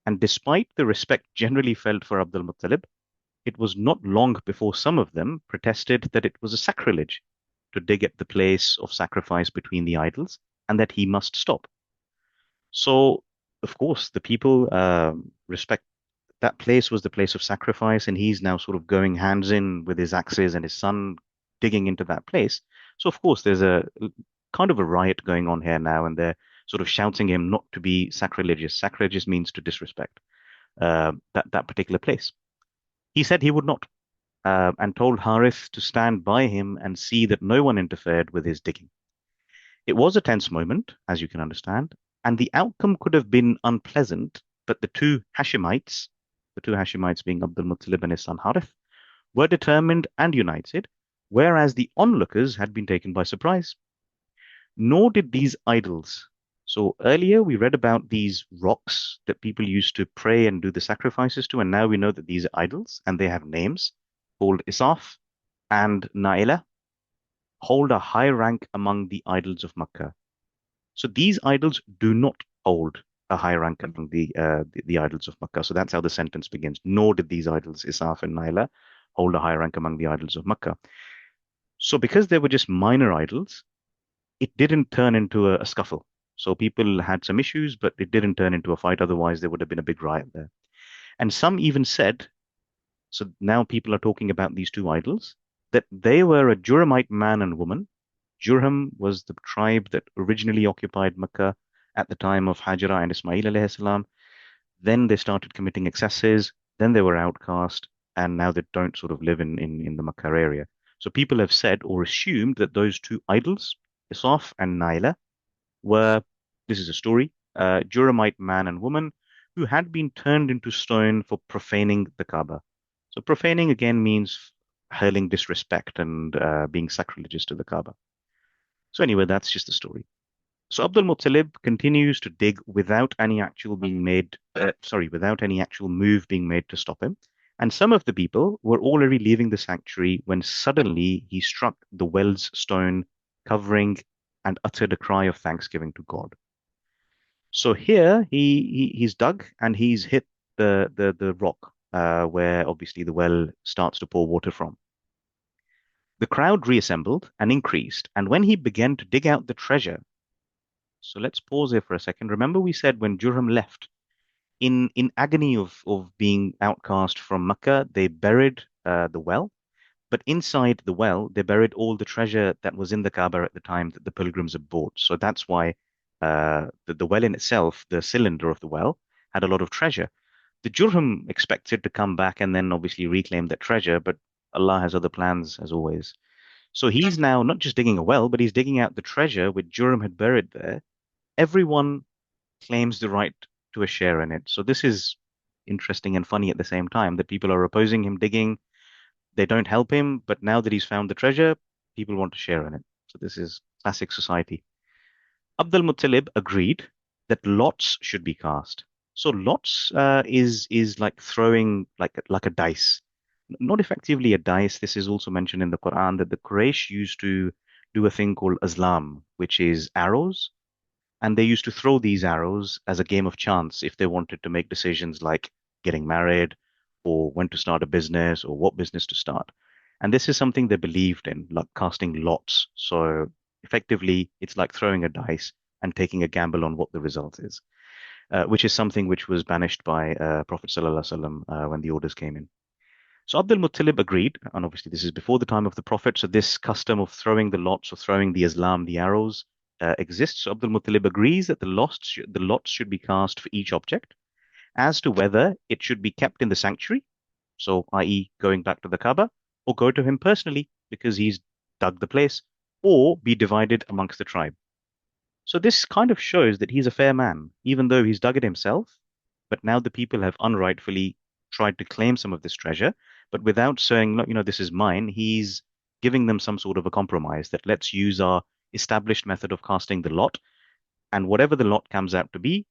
And despite the respect generally felt for Abd al-Muṭṭalib, it was not long before some of them protested that it was a sacrilege to dig at the place of sacrifice between the idols and that he must stop. So, of course, the people respect that place was the place of sacrifice, and he's now sort of going hands in with his axes and his son digging into that place. So, of course, there's a kind of a riot going on here now, and they're sort of shouting him not to be sacrilegious. Sacrilegious means to disrespect that particular place. He said he would not, and told Harith to stand by him and see that no one interfered with his digging. It was a tense moment, as you can understand, and the outcome could have been unpleasant, but the two Hashimites being Abd al-Muṭṭalib and his son Harith, were determined and united, whereas the onlookers had been taken by surprise. Nor did these idols. So earlier we read about these rocks that people used to pray and do the sacrifices to, and now we know that these are idols and they have names called Isaf and Naila, hold a high rank among the idols of Makkah. So these idols do not hold a high rank among the idols of Makkah. So that's how the sentence begins. Nor did these idols, Isaf and Naila, hold a high rank among the idols of Makkah. So because they were just minor idols, it didn't turn into a scuffle. So people had some issues, but it didn't turn into a fight. Otherwise, there would have been a big riot there. And some even said, so now people are talking about these two idols, that they were a Jurhamite man and woman. Jurham was the tribe that originally occupied Mecca at the time of Hajra and Ismail alayhi salam. Then they started committing excesses. Then they were outcast, and now they don't sort of live in the Mecca area. So people have said or assumed that those two idols, Isaf and Naila, were, this is a story, Jurhamite man and woman who had been turned into stone for profaning the Kaaba. So profaning again means hurling disrespect and being sacrilegious to the Kaaba. So anyway, that's just the story. So Abd al-Muṭṭalib continues to dig without any actual without any actual move being made to stop him. And some of the people were already leaving the sanctuary when suddenly he struck the well's stone covering and uttered a cry of thanksgiving to God. So here he's dug and he's hit the rock where obviously the well starts to pour water from. The crowd reassembled and increased, and when he began to dig out the treasure, so let's pause here for a second. Remember we said when Jurham left, in agony of being outcast from Makkah, they buried the well. But inside the well, they buried all the treasure that was in the Kaaba at the time that the pilgrims had bought. So that's why the well in itself, the cylinder of the well, had a lot of treasure. The Jurham expected to come back and then obviously reclaim that treasure, but Allah has other plans as always. So he's now not just digging a well, but he's digging out the treasure which Jurham had buried there. Everyone claims the right to a share in it. So this is interesting and funny at the same time that people are opposing him digging. They don't help him, but now that he's found the treasure, people want to share in it. So this is classic society. Abd al-Muṭṭalib agreed that lots should be cast. So lots is like throwing like a dice. Not effectively a dice. This is also mentioned in the Quran that the Quraysh used to do a thing called azlam, which is arrows. And they used to throw these arrows as a game of chance if they wanted to make decisions like getting married or when to start a business or what business to start. And this is something they believed in, like casting lots. So effectively, it's like throwing a dice and taking a gamble on what the result is, which is something which was banished by Prophet ﷺ when the orders came in. So Abd al-Muṭṭalib agreed, and obviously this is before the time of the Prophet, so this custom of throwing the lots or throwing the azlam, the arrows, exists. So Abd al-Muṭṭalib agrees that the lots should be cast for each object as to whether it should be kept in the sanctuary, so i.e. going back to the Kaaba, or go to him personally because he's dug the place, or be divided amongst the tribe. So this kind of shows that he's a fair man, even though he's dug it himself. But now the people have unrightfully tried to claim some of this treasure, but without saying, "Look, this is mine." He's giving them some sort of a compromise that let's use our established method of casting the lot, and whatever the lot comes out to be,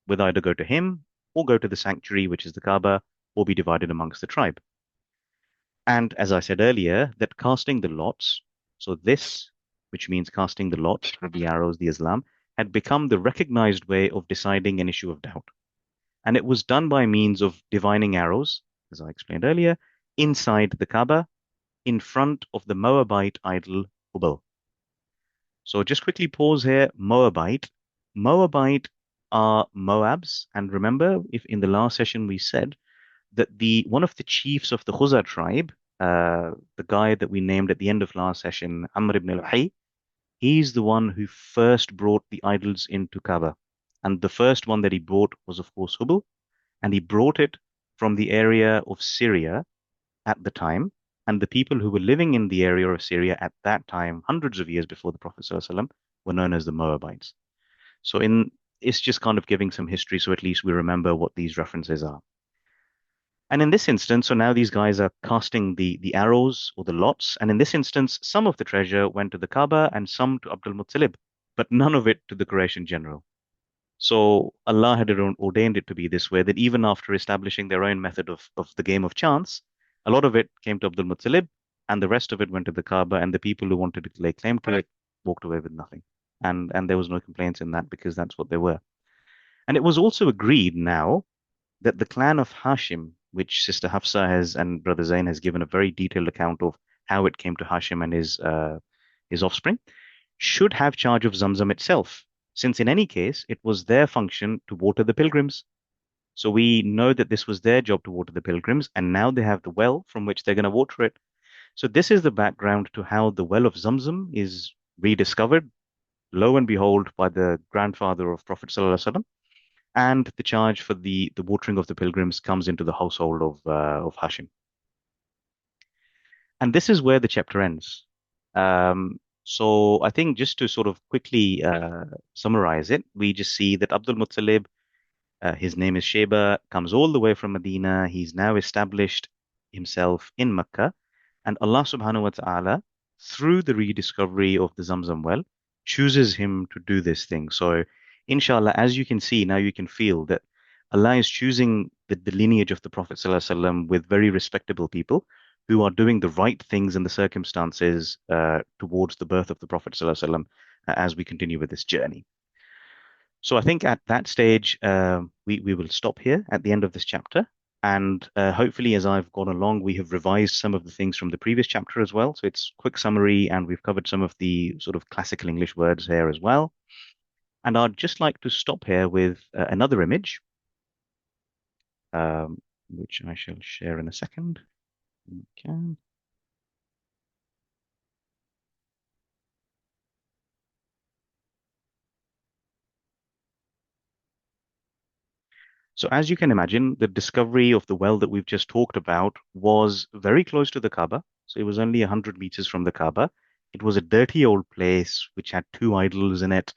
will either go to him or go to the sanctuary, which is the Kaaba, or be divided amongst the tribe. And as I said earlier, that casting the lots, so this, which means casting the lot with the arrows, the Islam, had become the recognized way of deciding an issue of doubt. And it was done by means of divining arrows, as I explained earlier, inside the Kaaba, in front of the Moabite idol Hubal. So just quickly pause here. Moabite. Moabite are Moabs. And remember, if in the last session we said that one of the chiefs of the Khuzar tribe, the guy that we named at the end of last session, Amr ibn al-Hayy, he's the one who first brought the idols into Kaaba. And the first one that he brought was, of course, Hubal. And he brought it from the area of Syria at the time. And the people who were living in the area of Syria at that time, hundreds of years before the Prophet ﷺ, were known as the Moabites. So it's just kind of giving some history, so at least we remember what these references are. And in this instance, so now these guys are casting the arrows or the lots. And in this instance, some of the treasure went to the Kaaba and some to Abd al-Muṭṭalib, but none of it to the Quraysh in general. So Allah had ordained it to be this way, that even after establishing their own method of the game of chance, a lot of it came to Abd al-Muṭṭalib and the rest of it went to the Kaaba, and the people who wanted to lay claim to it walked away with nothing. And there was no complaints in that because that's what they were. And it was also agreed now that the clan of Hāshim, which Sister Hafsa has and Brother Zain has given a very detailed account of how it came to Hāshim and his offspring, should have charge of Zamzam itself, since in any case it was their function to water the pilgrims. So we know that this was their job to water the pilgrims, and now they have the well from which they're going to water it. So this is the background to how the well of Zamzam is rediscovered, lo and behold, by the grandfather of Prophet ﷺ. And the charge for the watering of the pilgrims comes into the household of Hāshim. And this is where the chapter ends. So I think just to sort of quickly summarize it, we just see that Abd al-Muṭṭalib, his name is Shaybah, comes all the way from Medina. He's now established himself in Makkah. And Allah subhanahu wa ta'ala, through the rediscovery of the Zamzam well, chooses him to do this thing. So inshallah, as you can see, now you can feel that Allah is choosing the lineage of the Prophet ﷺ with very respectable people who are doing the right things in the circumstances towards the birth of the Prophet ﷺ as we continue with this journey. So I think at that stage, we will stop here at the end of this chapter. And hopefully, as I've gone along, we have revised some of the things from the previous chapter as well. So it's quick summary, and we've covered some of the sort of classical English words here as well. And I'd just like to stop here with another image, which I shall share in a second. Okay. So as you can imagine, the discovery of the well that we've just talked about was very close to the Kaaba. So it was only 100 meters from the Kaaba. It was a dirty old place which had two idols in it.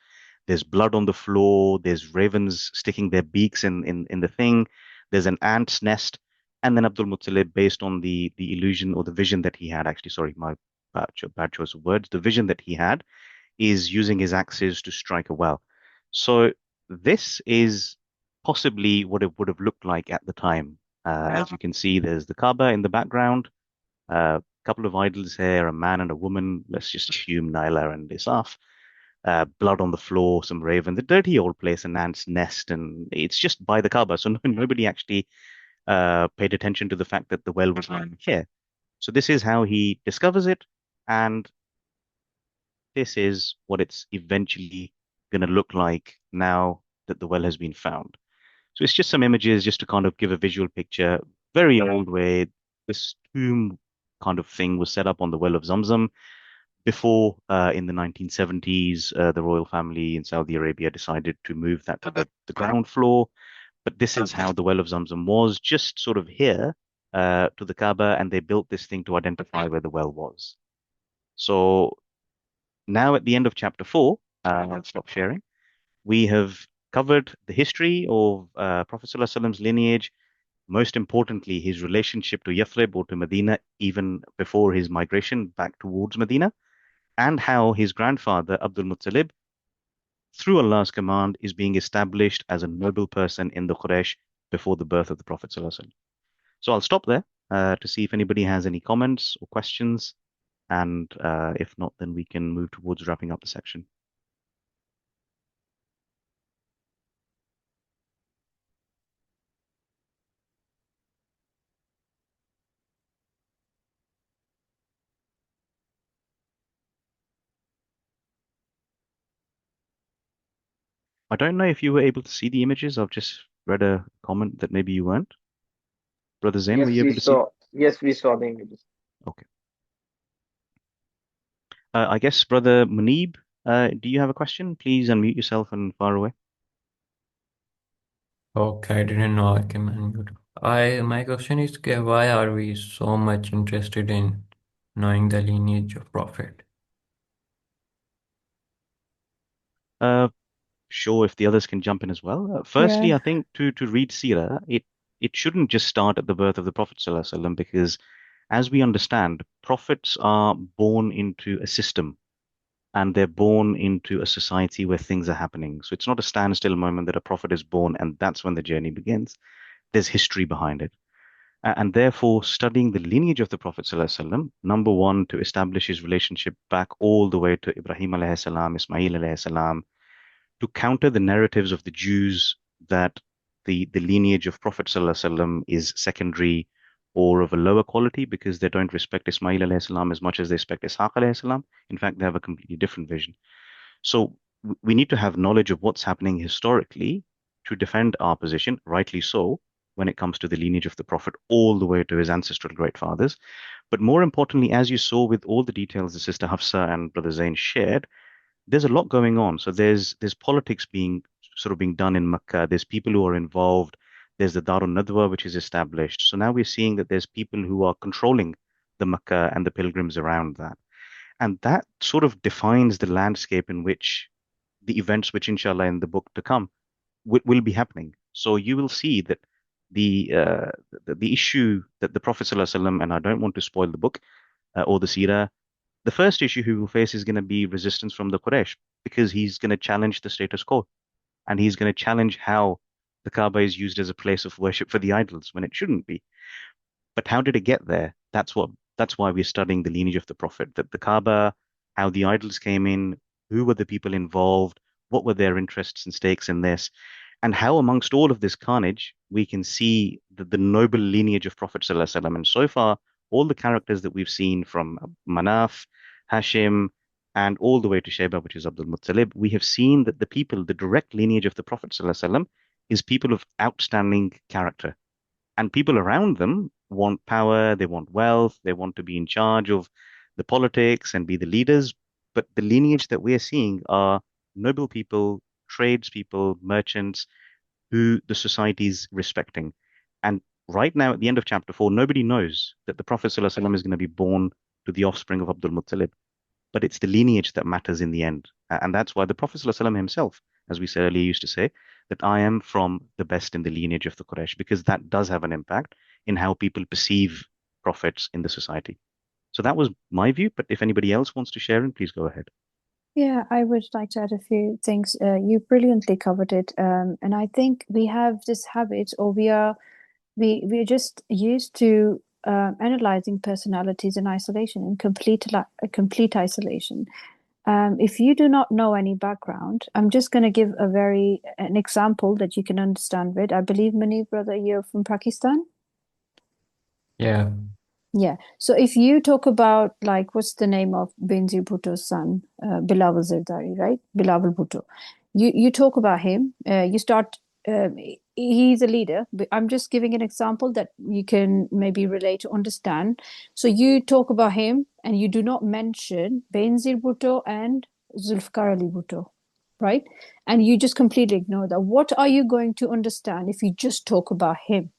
There's blood on the floor. There's ravens sticking their beaks in the thing. There's an ant's nest. And then Abd al-Muṭṭalib, based on the illusion or the vision that he had, actually, sorry, my bad choice of words, the vision that he had is using his axes to strike a well. So this is possibly what it would have looked like at the time. As you can see, there's the Kaaba in the background, a couple of idols here, a man and a woman. Let's just assume Naila and Isaf. Blood on the floor, some raven, the dirty old place, an ant's nest, and it's just by the Kaaba. So nobody actually paid attention to the fact that the well was here. So this is how he discovers it, and this is what it's eventually going to look like now that the well has been found. So it's just some images just to kind of give a visual picture. Very old way. This tomb kind of thing was set up on the well of Zamzam before in the 1970s, the royal family in Saudi Arabia decided to move that to the ground floor. But this is how the well of Zamzam was, just sort of here to the Kaaba, and they built this thing to identify where the well was. So now at the end of chapter 4, I'll stop sharing. We have covered the history of Prophet ﷺ's lineage, most importantly, his relationship to Yathrib or to Medina, even before his migration back towards Medina, and how his grandfather, al-Muṭṭalib, through Allah's command, is being established as a noble person in the Quraysh before the birth of the Prophet ﷺ. So I'll stop there to see if anybody has any comments or questions. And if not, then we can move towards wrapping up the section. I don't know if you were able to see the images. I've just read a comment that maybe you weren't. Brother Zain, were Yes, you we able to see? saw. Yes, we saw the images. Okay. I guess, Brother Munib, do you have a question? Please unmute yourself and fire away. Okay, I didn't know I can unmute. My question is, why are we so much interested in knowing the lineage of Prophet? Sure, if the others can jump in as well. Firstly, Yeah. I think to read Seerah, it shouldn't just start at the birth of the Prophet ﷺ, because as we understand, prophets are born into a system and they're born into a society where things are happening. So it's not a standstill moment that a prophet is born and that's when the journey begins. There's history behind it. And therefore, studying the lineage of the Prophet ﷺ, number one, to establish his relationship back all the way to Ibrahim alayhi salam, Ismail alayhi salam, to counter the narratives of the Jews that the lineage of Prophet ﷺ is secondary or of a lower quality because they don't respect Ismail alayhi salam as much as they respect Ishaq alayhi salam. In fact, they have a completely different vision. So we need to have knowledge of what's happening historically to defend our position, rightly so, when it comes to the lineage of the Prophet all the way to his ancestral great fathers. But more importantly, as you saw with all the details that Sister Hafsa and Brother Zain shared, there's a lot going on. So there's politics being done in Makkah. There's people who are involved. There's the Darun Nadwa, which is established. So now we're seeing that there's people who are controlling the Makkah and the pilgrims around that. And that sort of defines the landscape in which the events which, inshallah, in the book to come will be happening. So you will see that the issue that the Prophet ﷺ, and I don't want to spoil the book or the Seerah, the first issue he will face is going to be resistance from the Quraysh because he's going to challenge the status quo and he's going to challenge how the Kaaba is used as a place of worship for the idols when it shouldn't be. But how did it get there? That's why we're studying the lineage of the Prophet, that the Kaaba, how the idols came in, who were the people involved, what were their interests and stakes in this, and how amongst all of this carnage we can see the noble lineage of Prophet ﷺ. And so far, all the characters that we've seen from Manāf, Hāshim, and all the way to Shaybah, which is al-Muṭṭalib, we have seen that the people, the direct lineage of the Prophet ﷺ, is people of outstanding character. And people around them want power, they want wealth, they want to be in charge of the politics and be the leaders. But the lineage that we're seeing are noble people, tradespeople, merchants who the society is respecting. And right now, at the end of chapter 4, nobody knows that the Prophet ﷺ is going to be born to the offspring of al-Muṭṭalib. But it's the lineage that matters in the end. And that's why the Prophet ﷺ himself, as we said earlier, used to say that I am from the best in the lineage of the Quraysh, because that does have an impact in how people perceive prophets in the society. So that was my view, but if anybody else wants to share it, please go ahead. Yeah, I would like to add a few things. You brilliantly covered it, and I think we have this habit, or we're just used to analyzing personalities in isolation, in complete isolation. If you do not know any background, I'm just going to give an example that you can understand with. I believe, Manīf, brother, you're from Pakistan. Yeah. Yeah. So if you talk about, like, what's the name of Benazir Bhutto's son, Bilawal Zardari, right? Bilawal Bhutto. You talk about him. You start. He's a leader. But I'm just giving an example that you can maybe relate to understand. So you talk about him, and you do not mention Benazir Bhutto and Zulfikar Ali Bhutto, right? And you just completely ignore that. What are you going to understand if you just talk about him?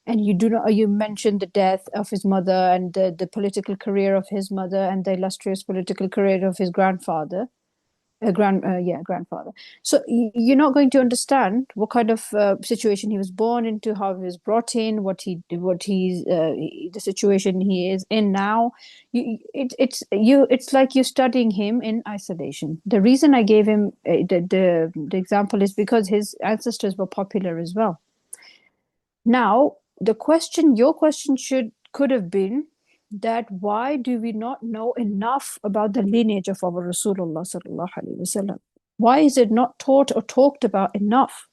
And you mentioned the death of his mother and the political career of his mother and the illustrious political career of his grandfather. Grandfather. So you're not going to understand what kind of situation he was born into, how he was brought in, the situation he is in now. It's like you're studying him in isolation. The reason I gave him the example is because his ancestors were popular as well. Now, your question could have been that why do we not know enough about the lineage of our Rasulullah sallallahu alaihi wasallam? Why is it not taught or talked about enough?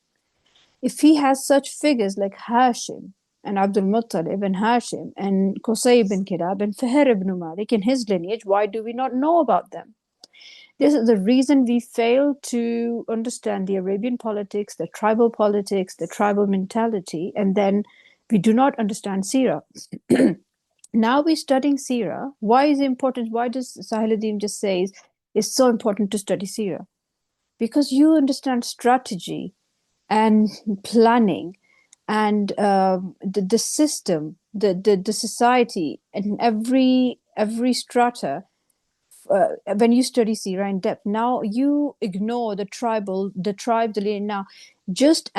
If he has such figures like Hāshim and al-Muṭṭalib and Hāshim and Qusayy bin Kilab and Fihr ibn Malik in his lineage, why do we not know about them? This is the reason we fail to understand the Arabian politics, the tribal mentality, and then we do not understand Seerah. Now we're studying Seerah. Why is it important? Why does Sahiluddin just say it's so important to study Seerah? Because you understand strategy and planning and the system, the society, and every strata. When you study Seerah in depth, now you ignore the tribe, the lineage. Now, just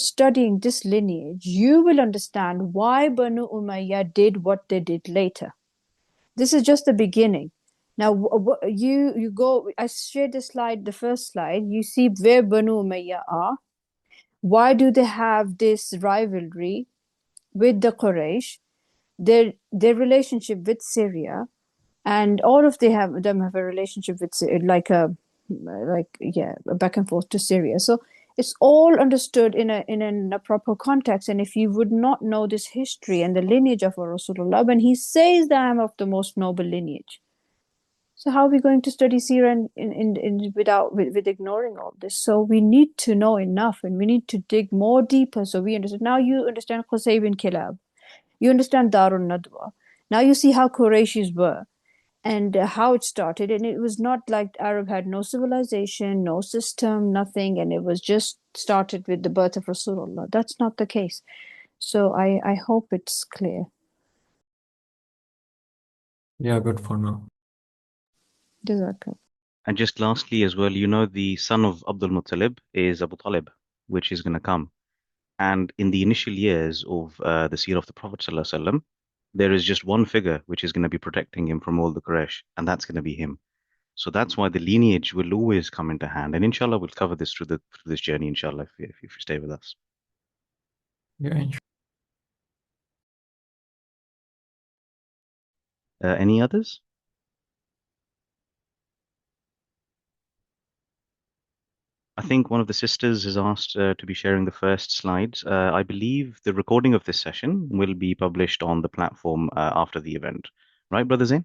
studying this lineage, you will understand why Banu Umayyah did what they did later. This is just the beginning. Now, you go. I shared the first slide. You see where Banu Umayyah are. Why do they have this rivalry with the Quraysh? Their relationship with Syria, and all of them have a relationship with a back and forth to Syria. So it's all understood in a proper context. And if you would not know this history and the lineage of our Rasulullah, when he says that I'm of the most noble lineage, so how are we going to study Seerah with ignoring all this? So we need to know enough, and we need to dig more deeper so we understand. Now you understand Qusayy bin Kilab. You understand Darun Nadwa. Now you see how Qurayshis were and how it started. And it was not like Arab had no civilization, no system, nothing. And it was just started with the birth of Rasulullah. That's not the case. So I hope it's clear. Yeah, good for now. Jazakallah. And just lastly as well, the son of al-Muṭṭalib is Abu Talib, which is going to come. And in the initial years of the seerah of the Prophet ﷺ, there is just one figure which is going to be protecting him from all the Quraysh, and that's going to be him. So that's why the lineage will always come into hand. And inshallah, we'll cover this through this journey, inshallah, if you stay with us. Yeah, Any others? I think one of the sisters has asked to be sharing the first slides. I believe the recording of this session will be published on the platform after the event. Right, Brother Zain?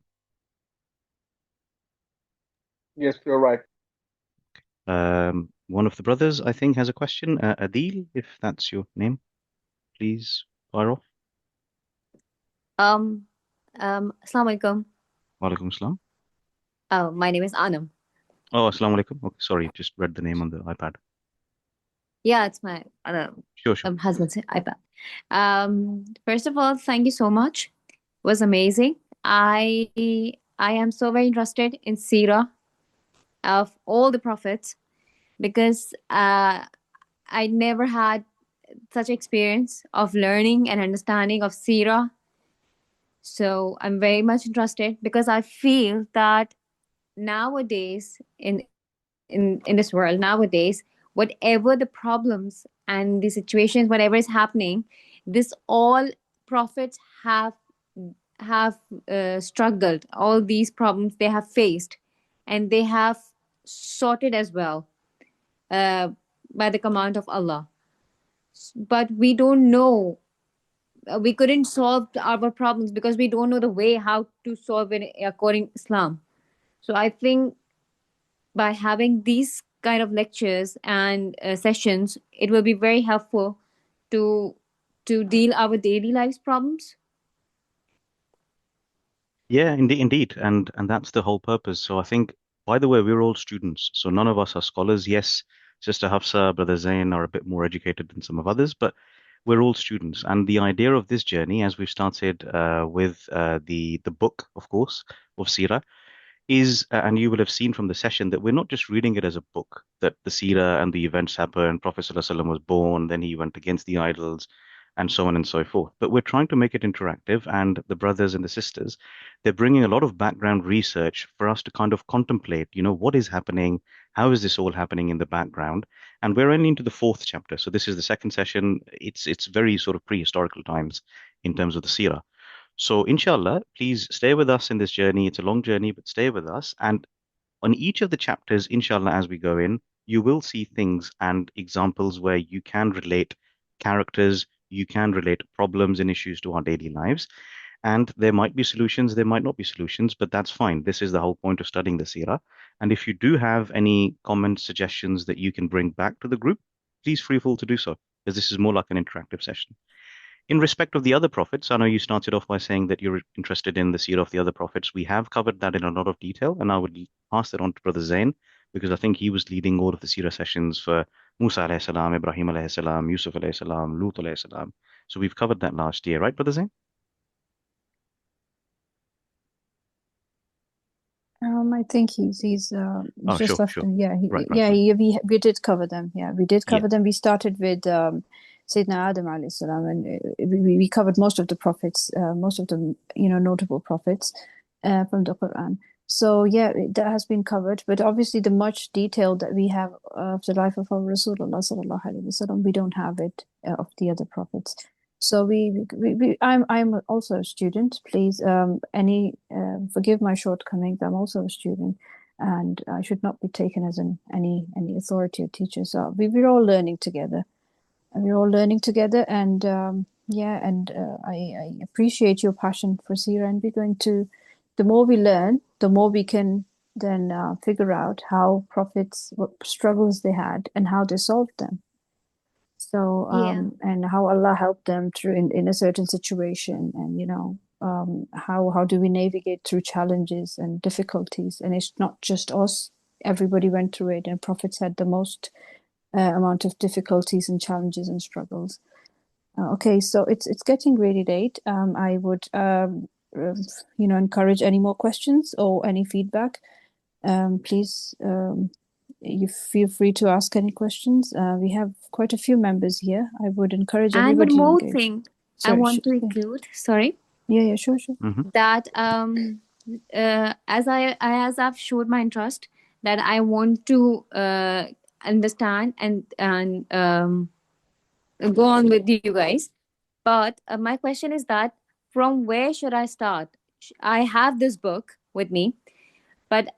Yes, you're right. One of the brothers, I think, has a question. Adil, if that's your name, please fire off. Assalamu alaikum. Wa alaikum assalam. Oh, my name is Anam. Oh, assalamu alaikum. Okay, sorry, just read the name on the iPad. Yeah, it's my Sure. husband's iPad. First of all, thank you so much. It was amazing. I am so very interested in Seerah of all the prophets because I never had such experience of learning and understanding of Seerah. So I'm very much interested because I feel that nowadays in this world nowadays, whatever the problems and the situations, whatever is happening, this all prophets have struggled. All these problems they have faced, and they have sorted as well by the command of Allah. But we don't know. We couldn't solve our problems because we don't know the way how to solve it according to Islam. So I think by having these kind of lectures and sessions, it will be very helpful to deal our daily lives problems. Yeah, indeed. And that's the whole purpose. So I think, by the way, we're all students. So none of us are scholars. Yes, Sister Hafsa, Brother Zain are a bit more educated than some of others, but we're all students. And the idea of this journey, as we've started with the book, of course, of Seerah, is, and you will have seen from the session, that we're not just reading it as a book, that the Seerah and the events happen, Prophet ﷺ was born, then he went against the idols, and so on and so forth. But we're trying to make it interactive, and the brothers and the sisters, they're bringing a lot of background research for us to kind of contemplate, what is happening, how is this all happening in the background, and we're only into the fourth chapter. So this is the second session. It's very sort of prehistorical times in terms of the Seerah. So inshallah, please stay with us in this journey. It's a long journey, but stay with us. And on each of the chapters, inshallah, as we go in, you will see things and examples where you can relate characters, you can relate problems and issues to our daily lives. And there might be solutions, there might not be solutions, but that's fine. This is the whole point of studying the Seerah. And if you do have any comments, suggestions that you can bring back to the group, please feel free to do so, because this is more like an interactive session. In respect of the other prophets, I know you started off by saying that you're interested in the seerah of the other prophets. We have covered that in a lot of detail, and I would pass that on to Brother Zain, because I think he was leading all of the seerah sessions for Musa alayhi salam, Ibrahim alayhi salam, Yusuf alayhi salam, Lut alayhi salam. So we've covered that last year, right, Brother Zain? I think he's Oh, just sure, left sure. them. Yeah, Right, yeah, right. we did cover them. Yeah, we did Yeah. cover them. We started with Sayyidina Adam alayhi salam, and we covered most of the prophets, most of the notable prophets from the Quran. So yeah, that has been covered. But obviously, the much detail that we have of the life of our Rasulullah sallallahu alaihi wasallam, we don't have it of the other prophets. So I'm also a student. Please, forgive my shortcomings. I'm also a student, and I should not be taken as any authority or teacher. So we're all learning together, and we're all learning together. And I appreciate your passion for Seerah, and we're going to. The more we learn, the more we can then figure out how prophets, what struggles they had, and how they solved them. So and how Allah helped them through in a certain situation, and how do we navigate through challenges and difficulties? And it's not just us; everybody went through it, and prophets had the most amount of difficulties and challenges and struggles. Okay, so it's getting really late. I would encourage any more questions or any feedback. Please. You feel free to ask any questions. We have quite a few members here. I would encourage And everybody one more to engage. thing I Sorry, want to include, sorry, Yeah, sure. that as I've showed my interest, that I want to understand and go on with you guys. But my question is that from where should I start? I have this book with me, but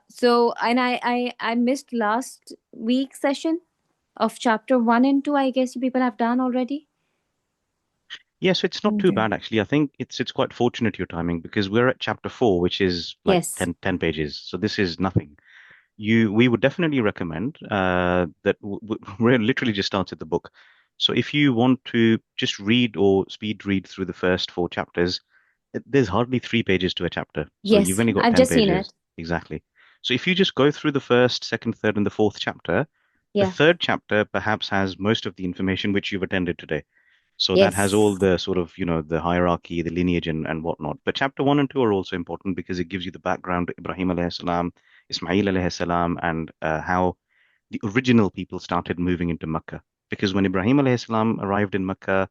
so and I missed last week's session of chapter 1 and 2. I guess you people have done already. Yes, it's not too Okay. bad actually. I think it's quite fortunate your timing, because we're at chapter 4, which is like Yes. 10 pages. So this is nothing. We would definitely recommend that we're literally just started the book. So if you want to just read or speed read through the first 4 chapters, there's hardly 3 pages to a chapter. So you've Yes, only got I've 10 just seen pages. it. Exactly. So if you just go through the first, second, third, and the fourth chapter, the Yeah. third chapter perhaps has most of the information which you've attended today. So that has all Yes. the sort of, the hierarchy, the lineage and whatnot. But chapter 1 and 2 are also important, because it gives you the background to Ibrahim alayhi salam, Ismail alayhi salam, and how the original people started moving into Makkah. Because when Ibrahim alayhi salam arrived in Makkah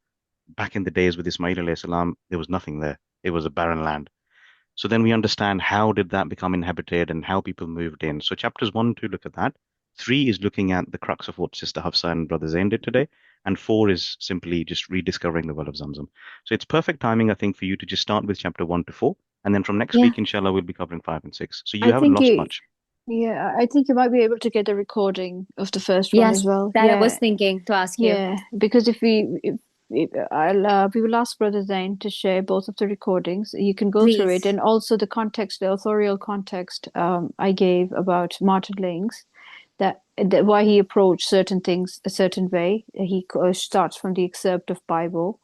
back in the days with Ismail alayhi salam, there was nothing there. It was a barren land. So then we understand how did that become inhabited and how people moved in. So chapters 1 and 2 look at that. 3 is looking at the crux of what Sister Hafsa and Brother Zain did today. And 4 is simply just rediscovering the well of Zamzam. So it's perfect timing, I think, for you to just start with chapter 1 to 4. And then from next Yeah. week, inshallah, we'll be covering 5 and 6. So you I haven't think lost much. Yeah, I think you might be able to get a recording of the first one Yes, as well. that I Yeah, was thinking to ask you. yeah, because if we will ask Brother Zain to share both of the recordings. You can go through it, Please. and also the context, the authorial context I gave about Martin Lings, that why he approached certain things a certain way. He starts from the excerpt of Bible,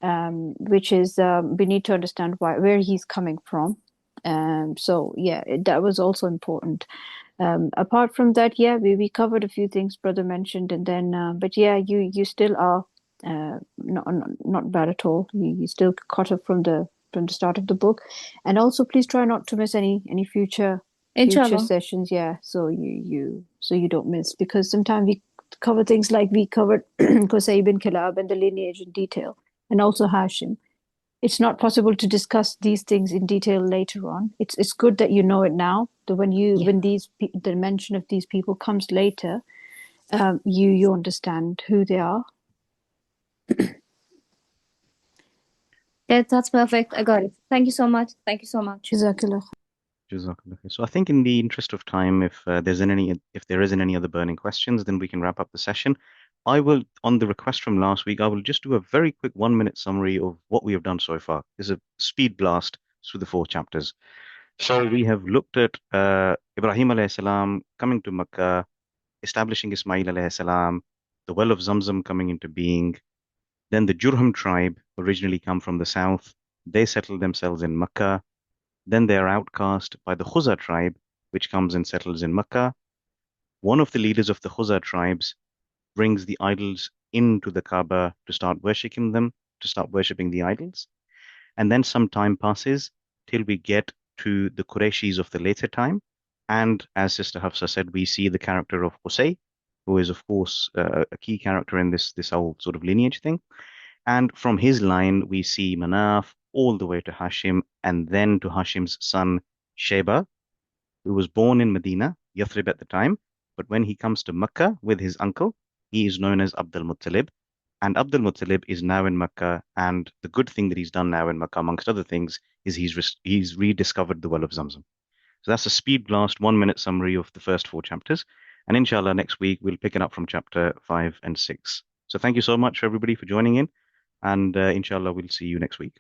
which is we need to understand where he's coming from. So yeah, that was also important. Apart from that, yeah, we covered a few things Brother mentioned, and then but yeah, you still are Not bad at all. You still caught up from the start of the book. And also, please try not to miss any future Inshallah. sessions. Yeah, so you don't miss, because sometimes we cover things like we covered Qusayy bin Kilab and the lineage in detail, and also Hāshim. It's not possible to discuss these things in detail later on. It's good that you know it now. That when the mention of these people comes later, you understand who they are. That's perfect. I got it. Thank you so much. Thank you so much. Jazakallah. Jazakallah khair. So I think in the interest of time, if there isn't any other burning questions, then we can wrap up the session. I will, on the request from last week, I will just do a very quick 1 minute summary of what we have done so far. This is a speed blast through the 4 chapters. So we have looked at Ibrahim alayhi salam coming to Makkah, establishing Ismail alayhi salam, the well of Zamzam coming into being. Then the Jurham tribe originally come from the south. They settle themselves in Makkah. Then they are outcast by the Khuzā tribe, which comes and settles in Makkah. One of the leaders of the Khuzā tribes brings the idols into the Kaaba to start worshipping the idols. And then some time passes till we get to the Qurayshis of the later time. And as Sister Hafsa said, we see the character of Qusayy, who is, of course, a key character in this whole sort of lineage thing. And from his line, we see Manāf all the way to Hāshim, and then to Hāshim's son, Shaybah, who was born in Medina, Yathrib at the time. But when he comes to Makkah with his uncle, he is known as ʿAbd al-Muṭṭalib. And ʿAbd al-Muṭṭalib is now in Makkah. And the good thing that he's done now in Makkah, amongst other things, is he's rediscovered the well of Zamzam. So that's a speed blast, 1 minute summary of the first 4 chapters. And inshallah, next week, we'll pick it up from chapter 5 and 6. So thank you so much, everybody, for joining in. And inshallah, we'll see you next week.